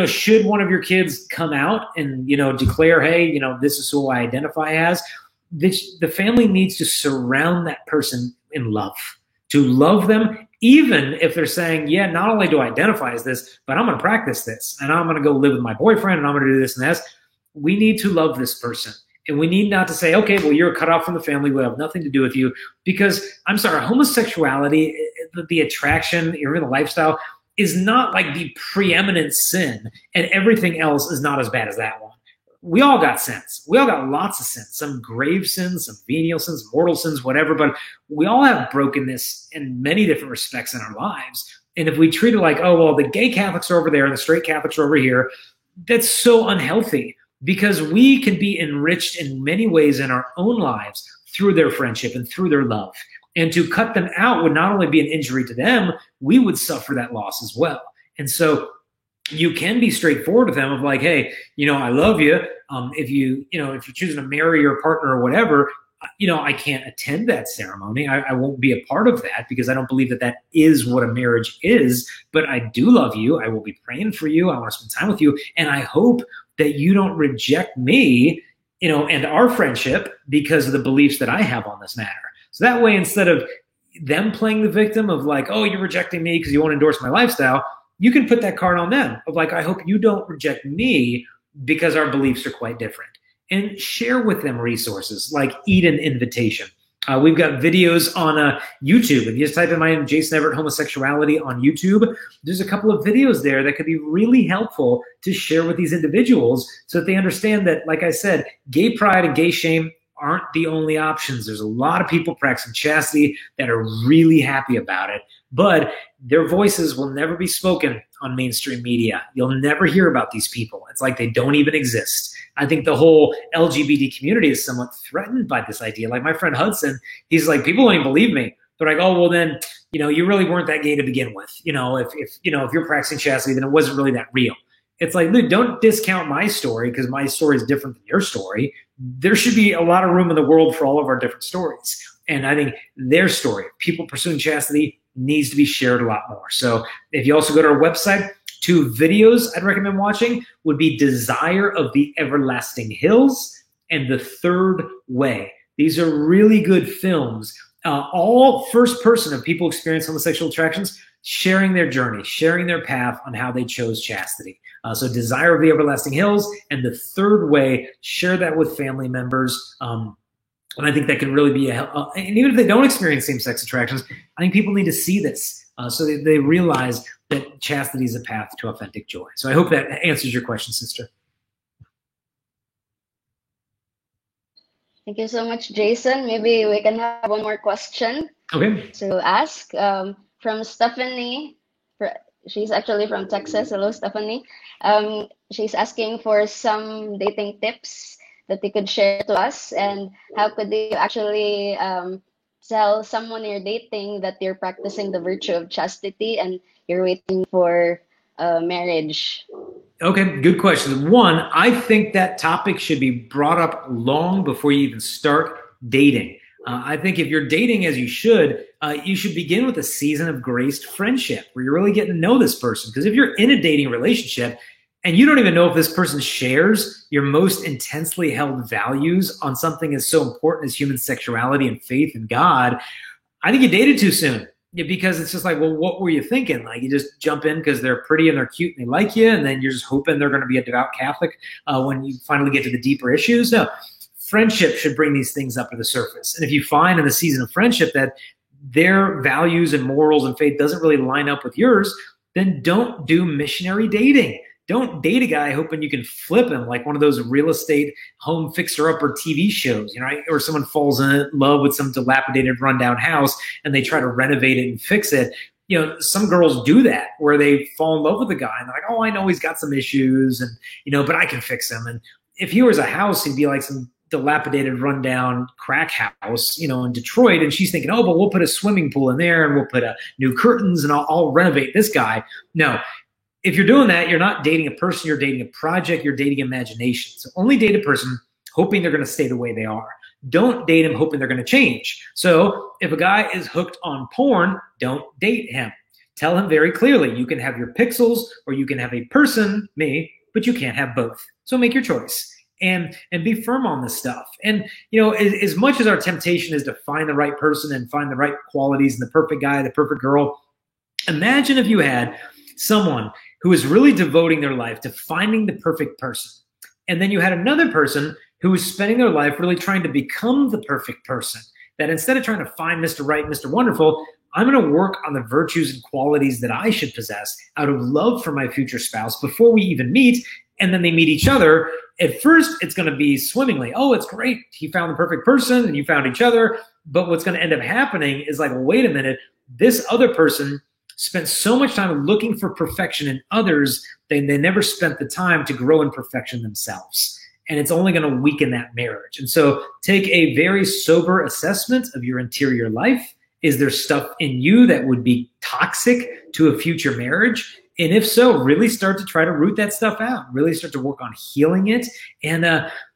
should one of your kids come out and, declare, hey, this is who I identify as, the family needs to surround that person in love, to love them, even if they're saying, yeah, not only do I identify as this, but I'm going to practice this and I'm going to go live with my boyfriend and I'm going to do this and that. We need to love this person. And we need not to say, okay, well, you're cut off from the family. We have nothing to do with you. Because, I'm sorry, homosexuality, the attraction, even the lifestyle, is not like the preeminent sin, and everything else is not as bad as that one. We all got sins. We all got lots of sins, some grave sins, some venial sins, mortal sins, whatever, but we all have brokenness in many different respects in our lives. And if we treat it like, oh, well, the gay Catholics are over there and the straight Catholics are over here, that's so unhealthy because we can be enriched in many ways in our own lives through their friendship and through their love. And to cut them out would not only be an injury to them, we would suffer that loss as well. And so you can be straightforward with them of like, hey, I love you. If you're choosing to marry your partner or whatever, I can't attend that ceremony. I won't be a part of that because I don't believe that is what a marriage is. But I do love you. I will be praying for you. I want to spend time with you. And I hope that you don't reject me, and our friendship because of the beliefs that I have on this matter. So that way, instead of them playing the victim of like, oh, you're rejecting me because you won't endorse my lifestyle, you can put that card on them of like, I hope you don't reject me because our beliefs are quite different. And share with them resources like Eden Invitation. We've got videos on YouTube. If you just type in my name, Jason Everett Homosexuality on YouTube, there's a couple of videos there that could be really helpful to share with these individuals so that they understand that, like I said, gay pride and gay shame aren't the only options. There's a lot of people practicing chastity that are really happy about it, but their voices will never be spoken on mainstream media. You'll never hear about these people. It's like they don't even exist. I think the whole LGBT community is somewhat threatened by this idea. Like my friend Hudson, he's like, people don't even believe me. They're like, oh, well then, you really weren't that gay to begin with. If you're practicing chastity, then it wasn't really that real. It's like, dude, don't discount my story because my story is different than your story. There should be a lot of room in the world for all of our different stories. And I think their story, people pursuing chastity, needs to be shared a lot more. So if you also go to our website, 2 videos I'd recommend watching would be Desire of the Everlasting Hills and The Third Way. These are really good films, all first person of people experiencing homosexual attractions, sharing their journey, sharing their path on how they chose chastity. So Desire of the Everlasting Hills and The Third Way, share that with family members. And I think that can really be and even if they don't experience same-sex attractions, I think people need to see this so that they realize that chastity is a path to authentic joy. So I hope that answers your question, sister. Thank you so much, Jason. Maybe we can have one more question to ask from Stephanie. She's actually from Texas. Hello, Stephanie. She's asking for some dating tips that you could share to us, and how could you actually tell someone you're dating that you're practicing the virtue of chastity and you're waiting for marriage? Okay, good question. One, I think that topic should be brought up long before you even start dating. I think if you're dating as you should begin with a season of graced friendship where you're really getting to know this person. Because if you're in a dating relationship and you don't even know if this person shares your most intensely held values on something as so important as human sexuality and faith in God, I think you dated too soon. Yeah, because it's just like, well, what were you thinking? Like, you just jump in because they're pretty and they're cute and they like you, and then you're just hoping they're going to be a devout Catholic when you finally get to the deeper issues. No, friendship should bring these things up to the surface. And if you find in the season of friendship that their values and morals and faith doesn't really line up with yours, then don't do missionary dating. Don't date a guy hoping you can flip him like one of those real estate home fixer-upper TV shows, or someone falls in love with some dilapidated rundown house and they try to renovate it and fix it. Some girls do that where they fall in love with a guy and they're like, oh, I know he's got some issues and, but I can fix him. And if he was a house, he'd be like some dilapidated rundown crack house, in Detroit. And she's thinking, oh, but we'll put a swimming pool in there and we'll put new curtains and I'll renovate this guy. No. If you're doing that, you're not dating a person, you're dating a project, you're dating imagination. So only date a person hoping they're going to stay the way they are. Don't date him hoping they're going to change. So if a guy is hooked on porn, don't date him. Tell him very clearly, you can have your pixels or you can have a person, me, but you can't have both. So make your choice and be firm on this stuff. And, as much as our temptation is to find the right person and find the right qualities and the perfect guy, the perfect girl, imagine if you had someone who is really devoting their life to finding the perfect person. And then you had another person who was spending their life really trying to become the perfect person. That instead of trying to find Mr. Right, Mr. Wonderful, I'm going to work on the virtues and qualities that I should possess out of love for my future spouse before we even meet. And then they meet each other. At first, it's going to be swimmingly. Oh, it's great. He found the perfect person and you found each other. But what's going to end up happening is like, well, wait a minute, this other person spent so much time looking for perfection in others, they never spent the time to grow in perfection themselves. And it's only going to weaken that marriage. And so take a very sober assessment of your interior life. Is there stuff in you that would be toxic to a future marriage? And if so, really start to try to root that stuff out, really start to work on healing it. And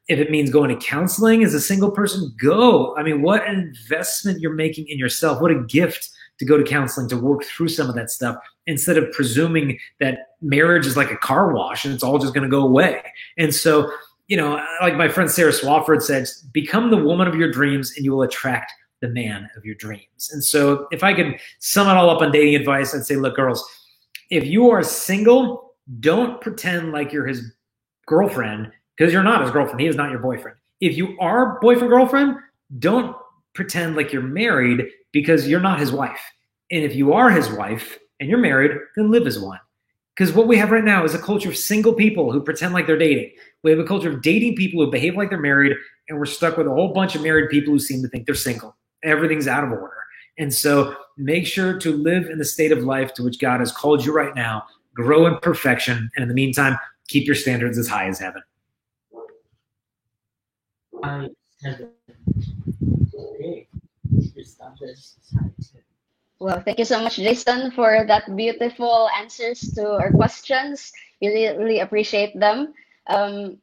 if it means going to counseling as a single person, go. I mean, what an investment you're making in yourself. What a gift to go to counseling, to work through some of that stuff, instead of presuming that marriage is like a car wash and it's all just going to go away. And so, like my friend Sarah Swafford said, become the woman of your dreams and you will attract the man of your dreams. And so if I could sum it all up on dating advice, I'd say, look, girls, if you are single, don't pretend like you're his girlfriend, because you're not his girlfriend. He is not your boyfriend. If you are boyfriend, girlfriend, don't pretend like you're married, because you're not his wife. And if you are his wife and you're married, then live as one. Because what we have right now is a culture of single people who pretend like they're dating. We have a culture of dating people who behave like they're married, and we're stuck with a whole bunch of married people who seem to think they're single. Everything's out of order. And so make sure to live in the state of life to which God has called you right now. Grow in perfection. And in the meantime, keep your standards as high as heaven. Okay. Your standards is high as heaven. Well, thank you so much, Jason, for that beautiful answers to our questions. We really appreciate them. We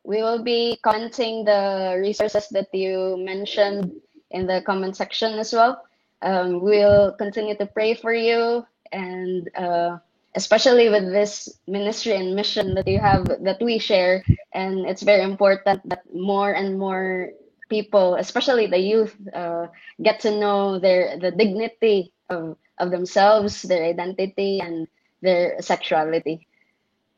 will be commenting the resources that you mentioned in the comment section as well. We'll continue to pray for you, and especially with this ministry and mission that you have, that we share. And it's very important that more and more people, especially the youth, get to know the dignity of themselves, their identity, and their sexuality.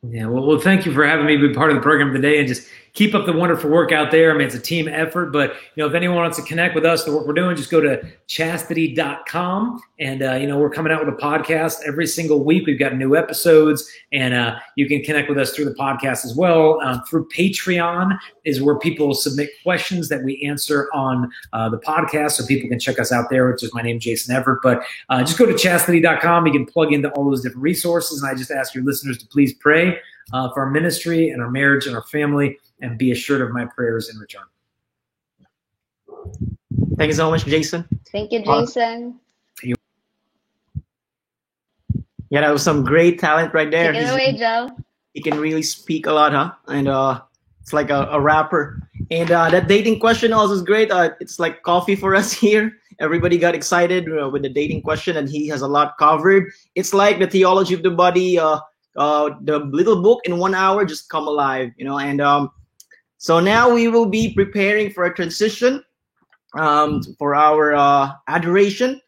Yeah, well, thank you for having me be part of the program today, and just keep up the wonderful work out there. I mean, it's a team effort, but if anyone wants to connect with us, the work we're doing, just go to chastity.com, and we're coming out with a podcast every single week. We've got new episodes, and you can connect with us through the podcast as well. Through Patreon is where people submit questions that we answer on the podcast, so people can check us out there, which is my name, Jason Everett. But just go to chastity.com. You can plug into all those different resources, and I just ask your listeners to please pray for our ministry and our marriage and our family, and be assured of my prayers in return. Thank you so much, Jason. Thank you, Jason. Yeah, that was some great talent right there. Take it away, Joe. He can really speak a lot, huh? And it's like a rapper. And that dating question also is great. It's like coffee for us here. Everybody got excited with the dating question, and he has a lot covered. It's like the theology of the body, the little book in 1 hour, just come alive, And so now we will be preparing for a transition for our adoration.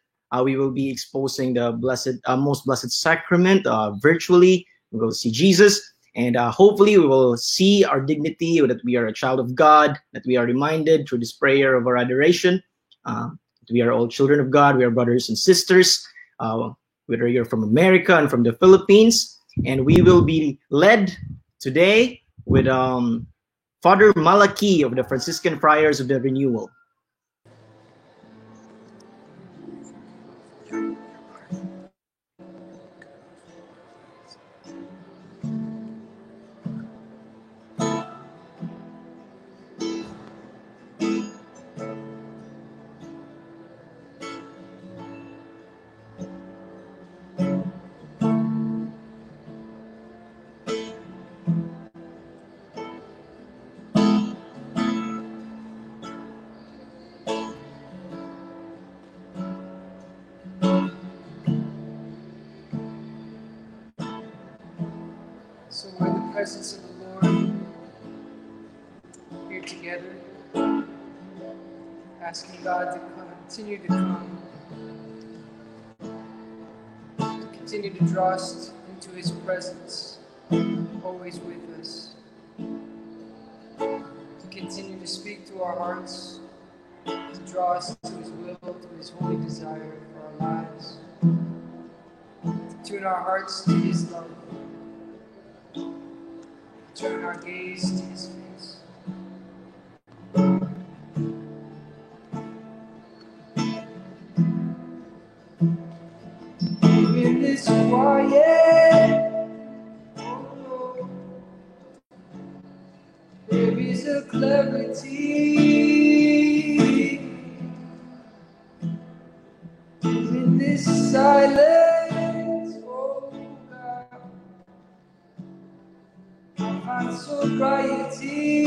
We will be exposing the most blessed sacrament virtually. We will see Jesus, and hopefully we will see our dignity, that we are a child of God, that we are reminded through this prayer of our adoration, that we are all children of God. We are brothers and sisters, whether you're from America and from the Philippines. And we will be led today with Father Malaki of the Franciscan Friars of the Renewal. So we're in the presence of the Lord, here together, asking God to continue to come, to continue to draw us into His presence, always with us, to continue to speak to our hearts, to draw us to His will, to His holy desire for our lives, to tune our hearts to His love, turn our gaze to His face. In this quiet, oh Lord, there is a clarity. In this silence, oh God, I find sobriety.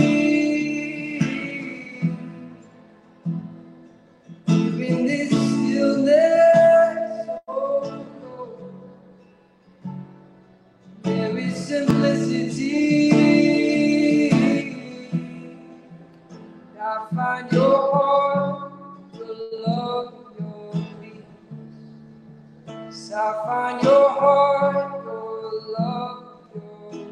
In this stillness, oh Lord, there is simplicity. I find your heart, your love, your peace. I find your heart, your love, your peace.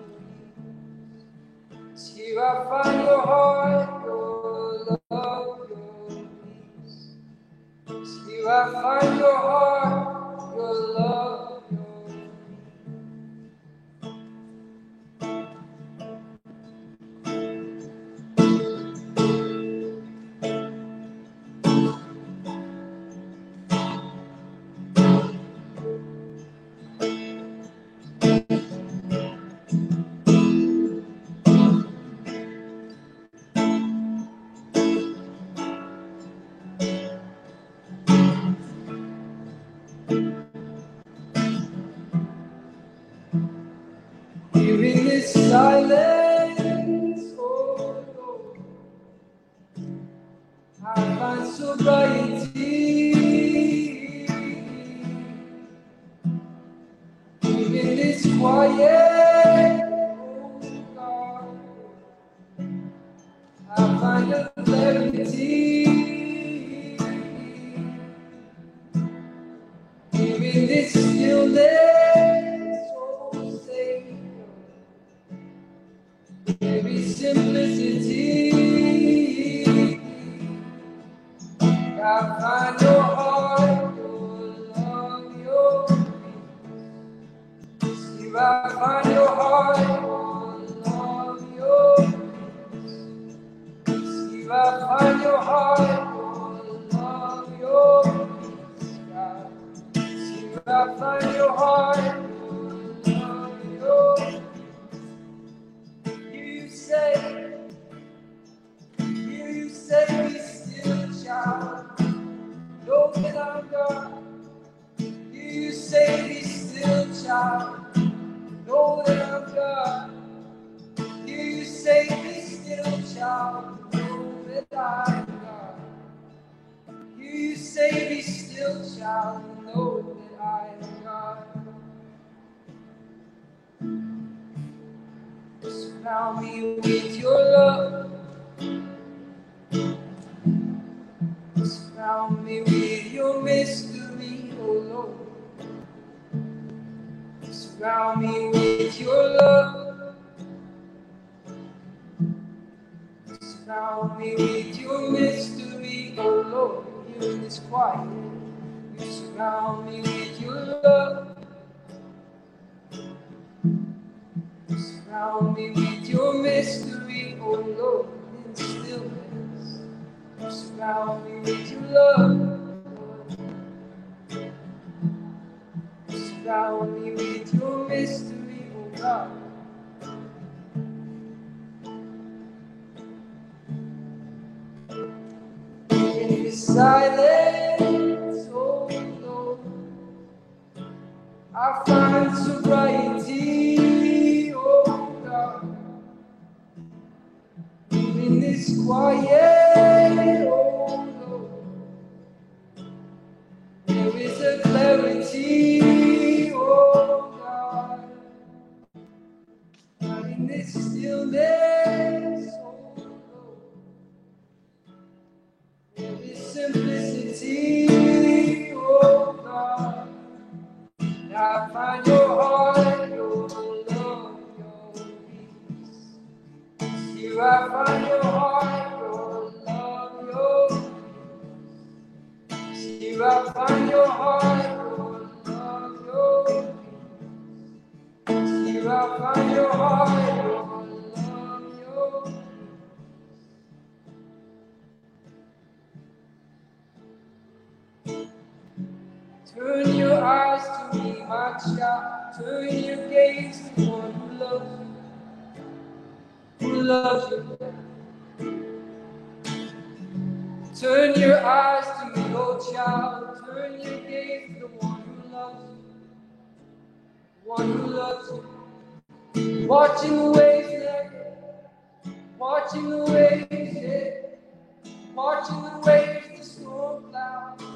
Here I find your heart, your love, your peace. Here I find your heart, your love, your peace. silence, oh Lord, I find sobriety. Even this quiet, oh God, I find a clarity. Even this stillness, oh Savior, there is simplicity. I find your heart, your love, your peace. Here I find your heart, your love, your peace. Here I find your heart, your love, your peace. God. Here I find your heart, your love, your peace. Here you say, be still, child. Know that I'm God. You say, be still, child. Know that I'm God. You say, be still, child. Know that I'm God. You say, be still, child. Know that I am God. Surround me with your love. Surround me with your mystery, oh Lord. Surround me with your love. Surround me with your mystery, oh Lord. Here in this quiet, you surround me with your love. Surround me with your mystery, oh Lord. In stillness, you surround me with your love. Surround me with your mystery, oh God. In the silence, oh Lord, I find sobriety, oh God. In this quiet, oh Lord, there is a clarity, oh God. In this stillness, oh Lord, there is simplicity, oh God. I find your heart, your love, your peace. Here I find your heart, your love, your peace. Here I find your heart, your love, your peace. Here I find your heart, your love, your peace. Turn your eyes to me, my child. Turn your gaze to one who loves you. Who loves you. Turn your eyes to me, oh child. Turn your gaze to the one who loves you. One who loves you. Watching the waves there. Watching the waves there. Watching the waves, the storm clouds of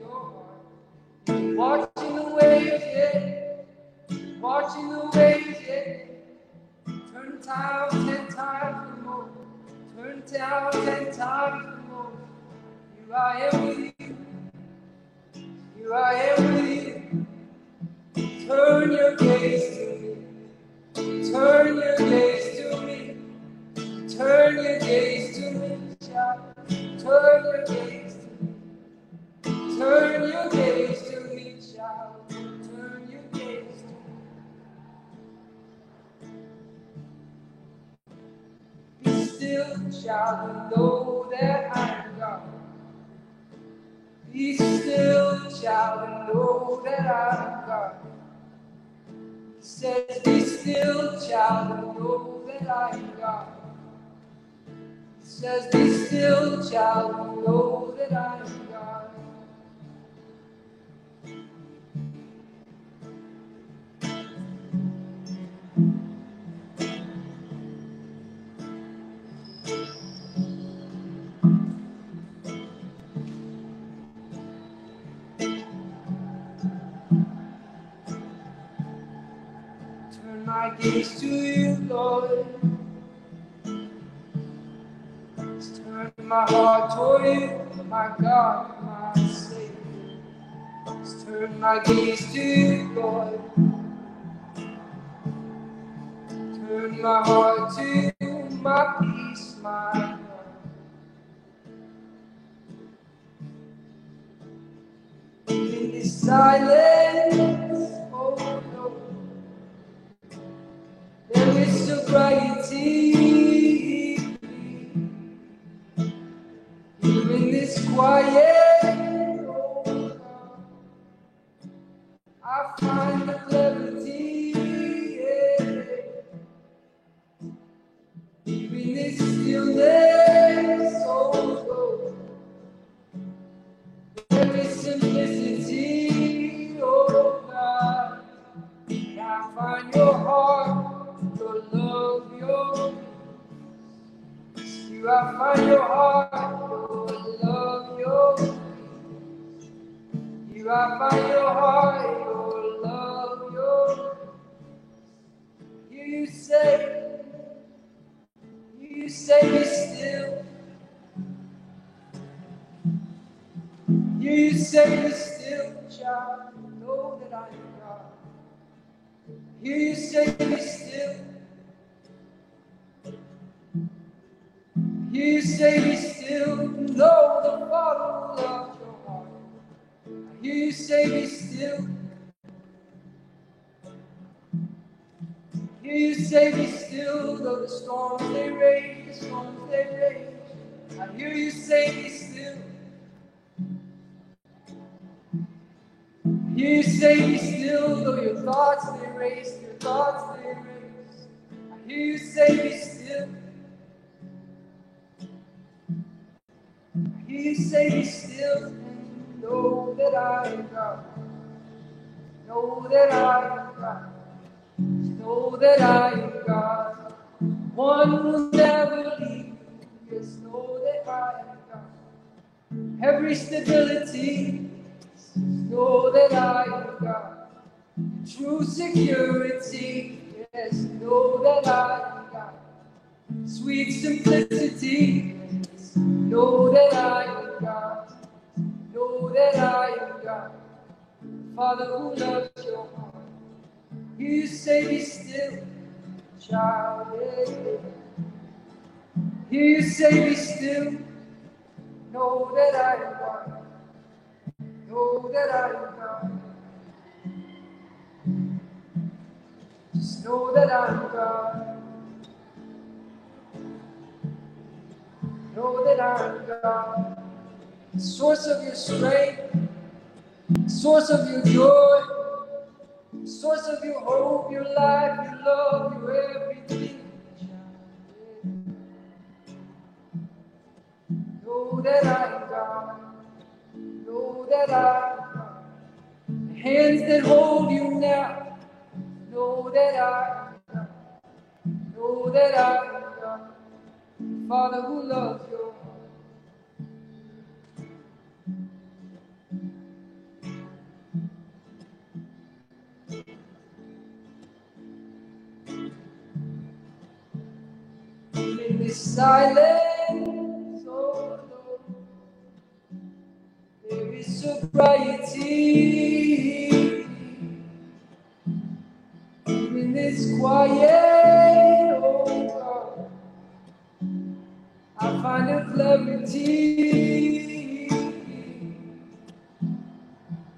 your heart. Watching the waves, yeah. Watching the waves, yeah. Turn times 10 times for more. Turn times 10 times for more. Here I am with you. Here I am with you. Turn your gaze to me. Turn your gaze to me. Turn your gaze to me, child. Turn your gaze to me. Turn your gaze to me, child. Turn your gaze to me. Be still, child, and know that I am God. Be still, child, and know that I am God. He says, be still, child, and know that I am God. He says, be still, child, and know that I am God. gaze to you, Lord. Let's turn my heart toward you, my God, my Savior. Let's turn my gaze to you, Lord. Turn my heart to you, my peace, my God. In this silence, oh Lord, there is sobriety. Even in this quiet, oh God, I find the clarity. Yeah. Even in this stillness, oh Lord, there is simplicity, oh God. I find your heart, your love, your peace. Here I find your heart, your love, your peace. Here I find your heart, your love, your peace. Here you say, be still. Here you say, be still, child. Know that I am God. Here you say, be still. Here you say, be still. Know the Father who loves your heart. I hear you say, be still. Hear you say, be still. Though the storms they rage, the storms they rage. I hear you say, be still. Hear you say, be still. Though your thoughts they race, your thoughts they race. I hear you say, be still. I hear you say, be still. And know that I am God. Know that I am God. Know that I am God. One will never leave you. Just know that I am God. Every stability, know that I am God. True security, yes, know that I am God. Sweet simplicity, yes, know that I am God. Know that I am God. Father who loves your heart. You say, be still, child. Hear you say, be still. Know that I am God. Know that I am God. Just know that I am God. Know that I am God. Source of your strength. Source of your joy. Source of your hope, your life, your love, your everything. Know that I am God. Know that I am God. The hands that hold you now. Know that I am God. Know that I am God. Father who loves your heart. In this silence, oh Lord, there is sobriety. In this quiet, oh God, I find a clarity.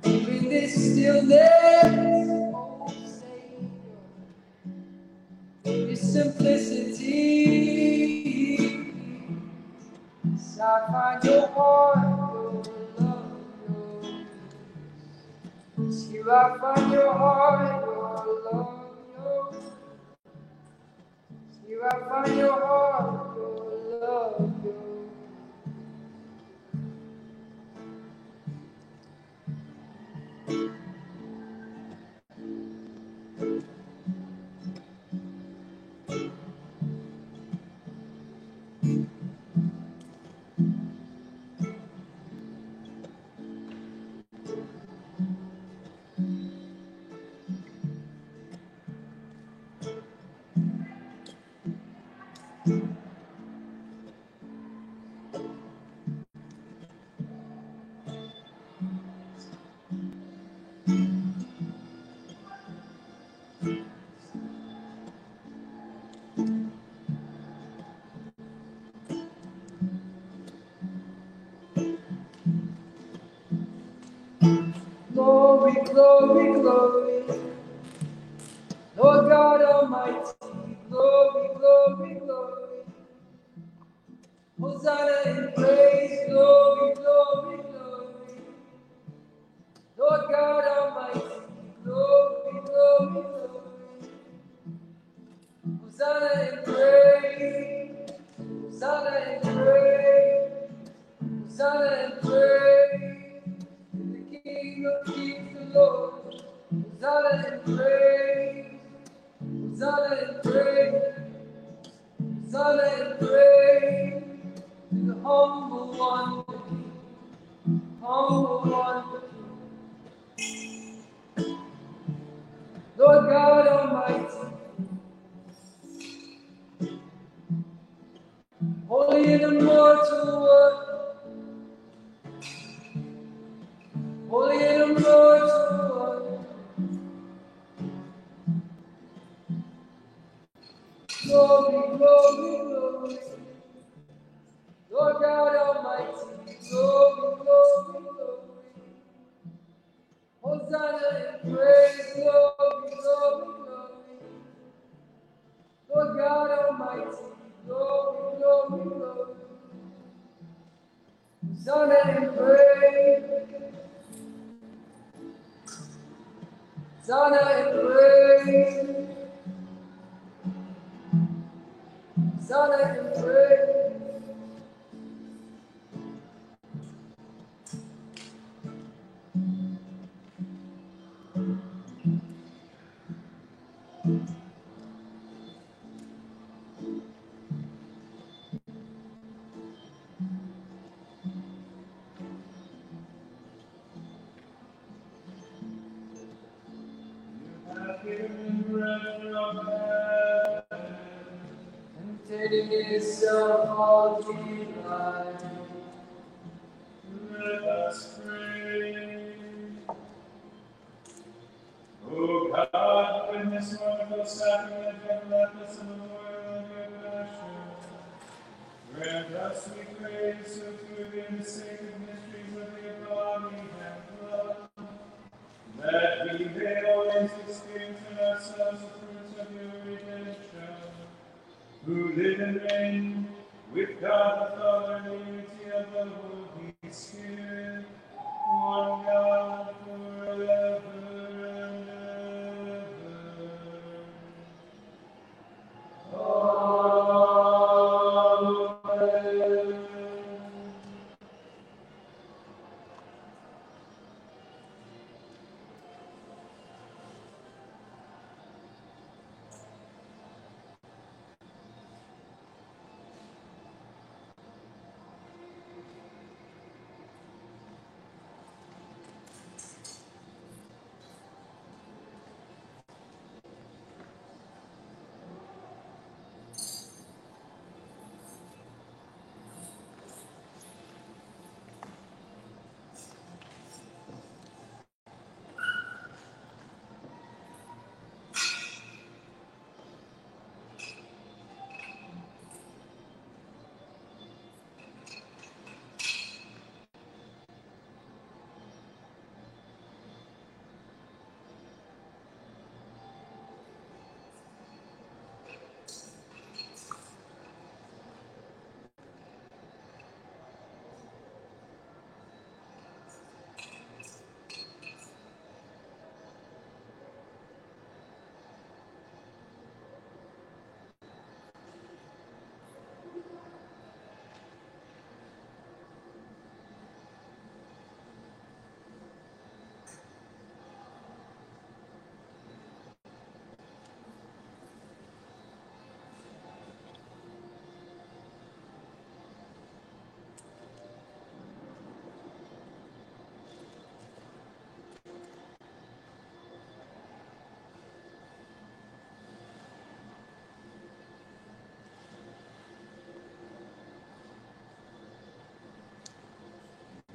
In this stillness, oh Savior, there is simplicity. Yes, I find your heart, your love, your peace. Here I find your heart, your love, your peace. Here I find your heart, your love, your Glory, glory, glory. Lord God Almighty, glory, glory, glory. Hosanna in praise, glory, glory, glory. Lord God Almighty, glory, glory, glory. Hosanna in praise, Hosanna in praise, Hosanna in praise. The King of Kings, the Lord. Hosanna in praise, Hosanna in praise, Hosanna in praise. To the humble one, the King, humble one, the King. Lord God Almighty, holy and immortal one, holy and immortal one. Glory, glory, glory. Lord God Almighty, glory, glory, glory. Hosanna in praise, glory, glory, glory. Lord God Almighty, glory, glory, glory. Hosanna in praise, Hosanna in praise, Hosanna in praise. And taking itself all delight. Let us pray. O God, in this wonderful sacrament of gladness and memorial of your passion, grant us, we pray, so to reveal the sacred mysteries of your body and blood, that we may always experience in ourselves the fruits of your redemption, who live and reign with God the Father in the unity of the Holy Spirit, one God forever and ever. Amen.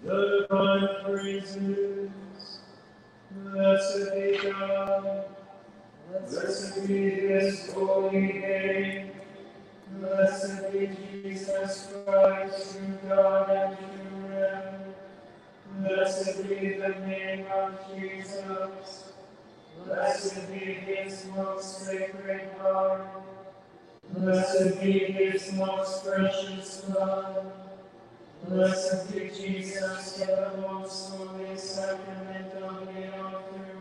The divine praises, blessed be God, blessed be His holy name, blessed be Jesus Christ, true God and true Lamb, Blessed be the name of Jesus. Blessed be his most sacred heart. Blessed be his most precious blood. Blessed be Jesus in the most holy sacrament of the altar.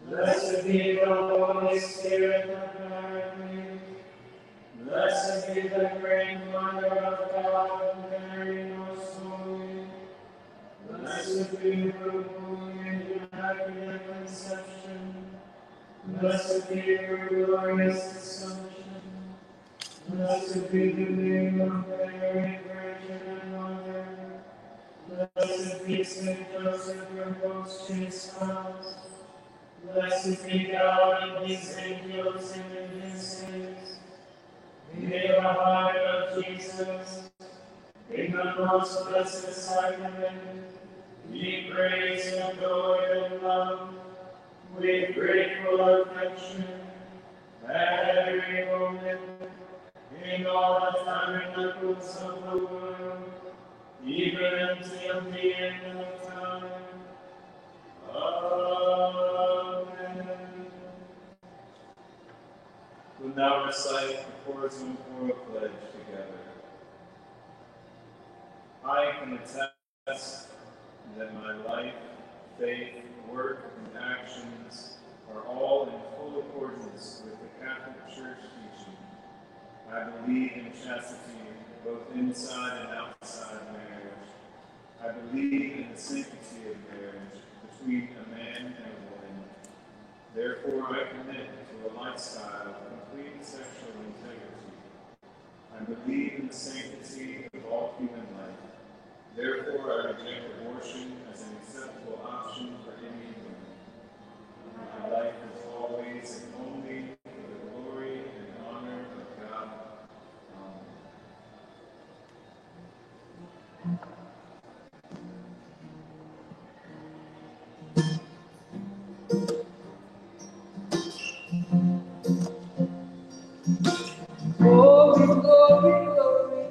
Blessed be the Holy Spirit of Mary. Blessed be the great Mother of God, Mary most holy. Blessed be her holy and immaculate conception. Blessed be her glorious assumption. Blessed be the name of Mary, Virgin and Mother. Blessed be Saint Joseph, her most chaste spouse. Blessed be God in his angels and in his saints. In the heart of Jesus, in the most blessed sacrament, be praised, adored, and loved with grateful affection at every moment, in all the tabernacles of the world, even until the end of time. Amen. We'll now recite the Corazon Puro pledge together. I can attest that my life, faith, work, and actions are all in full accordance with the Catholic Church teaching. I believe in chastity, both inside and outside marriage. I believe in the sanctity of marriage between a man and a woman. Therefore, I commit to a lifestyle of complete sexual integrity. I believe in the sanctity of all human life. Therefore, I reject abortion as an acceptable option for any woman. My life is always and only for the glory and honor of God. Glory, glory, glory.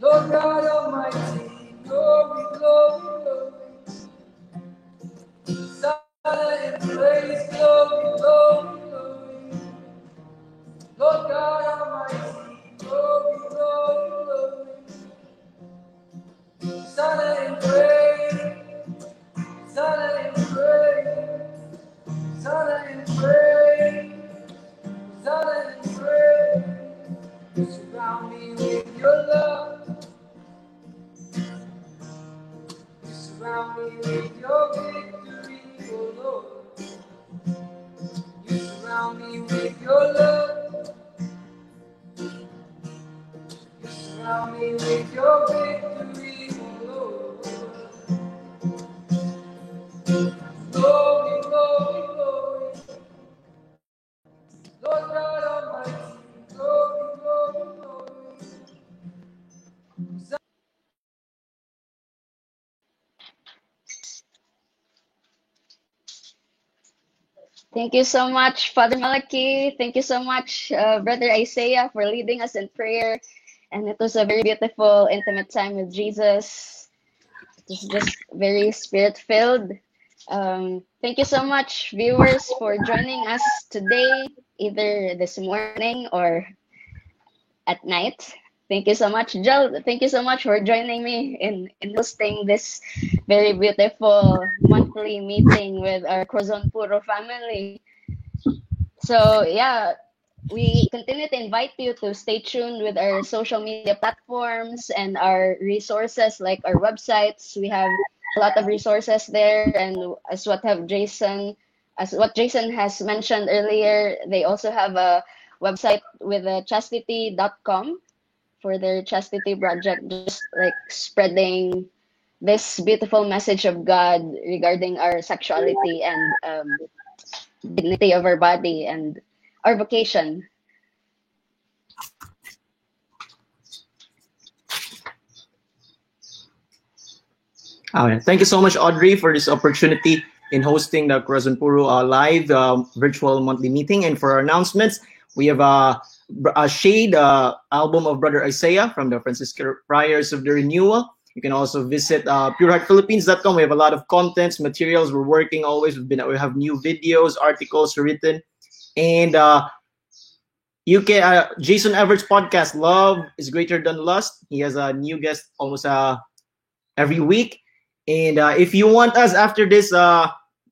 Lord God Almighty, glory, glory, glory. Honor and praise, glory, glory, glory. Lord God Almighty, glory, glory, glory. Honor and praise, honor and praise, honor and praise, honor and praise. Surround me with your love. Surround me with your victory, oh Lord. You surround me with your love. You surround me with your victory, oh Lord. Glory, glory, glory. Lord God Almighty, glory, glory, glory. Thank you so much, Father Malaki. Thank you so much, Brother Isaiah, for leading us in prayer. And it was a very beautiful, intimate time with Jesus. It was just very spirit-filled. Thank you so much, viewers, for joining us today, either this morning or at night. Thank you so much, Jel. Thank you so much for joining me in hosting this very beautiful monthly meeting with our Corazon Puro family. So yeah, we continue to invite you to stay tuned with our social media platforms and our resources like our websites. We have a lot of resources there, and as what Jason has mentioned earlier, they also have a website with chastity.com for their chastity project, just like spreading this beautiful message of God regarding our sexuality and dignity of our body and our vocation. Thank you so much, Audrey, for this opportunity in hosting the Corazon Puro live virtual monthly meeting. And for our announcements, we have a Shade album of Brother Isaiah from the Franciscan Friars of the Renewal. You can also visit pureheartphilippines.com. We have a lot of contents, materials. We're working always. We have new videos, articles written, and you can Jason Everett's podcast, Love is Greater Than Lust. He has a new guest almost every week. And if you want us after this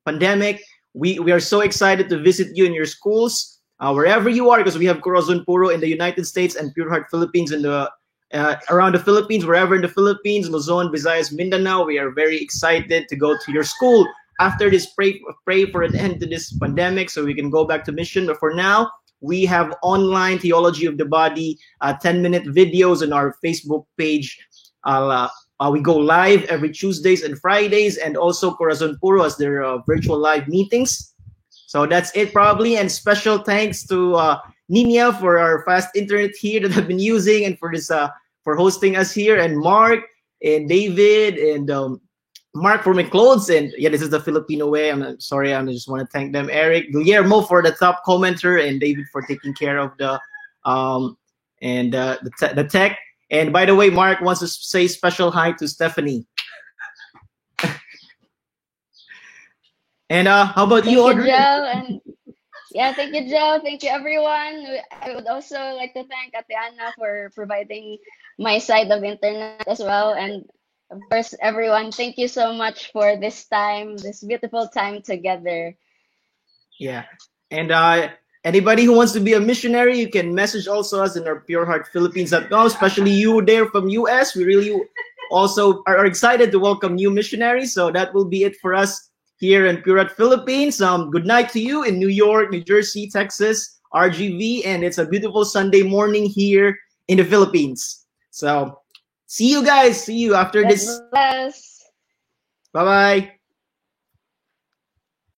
pandemic, we are so excited to visit you in your schools, wherever you are, because we have Corazon Puro in the United States and Pure Heart Philippines in the around the Philippines, wherever in the Philippines, Luzon, Visayas, Mindanao. We are very excited to go to your school after this. Pray for an end to this pandemic so we can go back to mission. But for now, we have online Theology of the Body 10-minute videos on our Facebook page. We go live every Tuesdays and Fridays, and also Corazon Puro has their virtual live meetings. So that's it probably. And special thanks to Nina for our fast internet here that I've been using, and for this for hosting us here, and Mark and David and Mark for my clothes. And yeah, this is the Filipino way. I'm sorry, I just want to thank them. Eric, Guillermo for the top commenter, and David for taking care of the tech. And by the way, Mark wants to say special hi to Stephanie. And how about Thank you, you, Audrey? Joe, and yeah, thank you, Joe. Thank you, everyone. I would also like to thank Atiana for providing my side of internet as well, and of course, everyone. Thank you so much for this time, this beautiful time together. Yeah. And anybody who wants to be a missionary, you can message also us in our pureheartphilippines.com, especially you there from US. We really also are excited to welcome new missionaries. So that will be it for us here in Pure Heart Philippines. Good night to you in New York, New Jersey, Texas, RGV, and it's a beautiful Sunday morning here in the Philippines. So see you guys. See you after this. Bless. Bye-bye.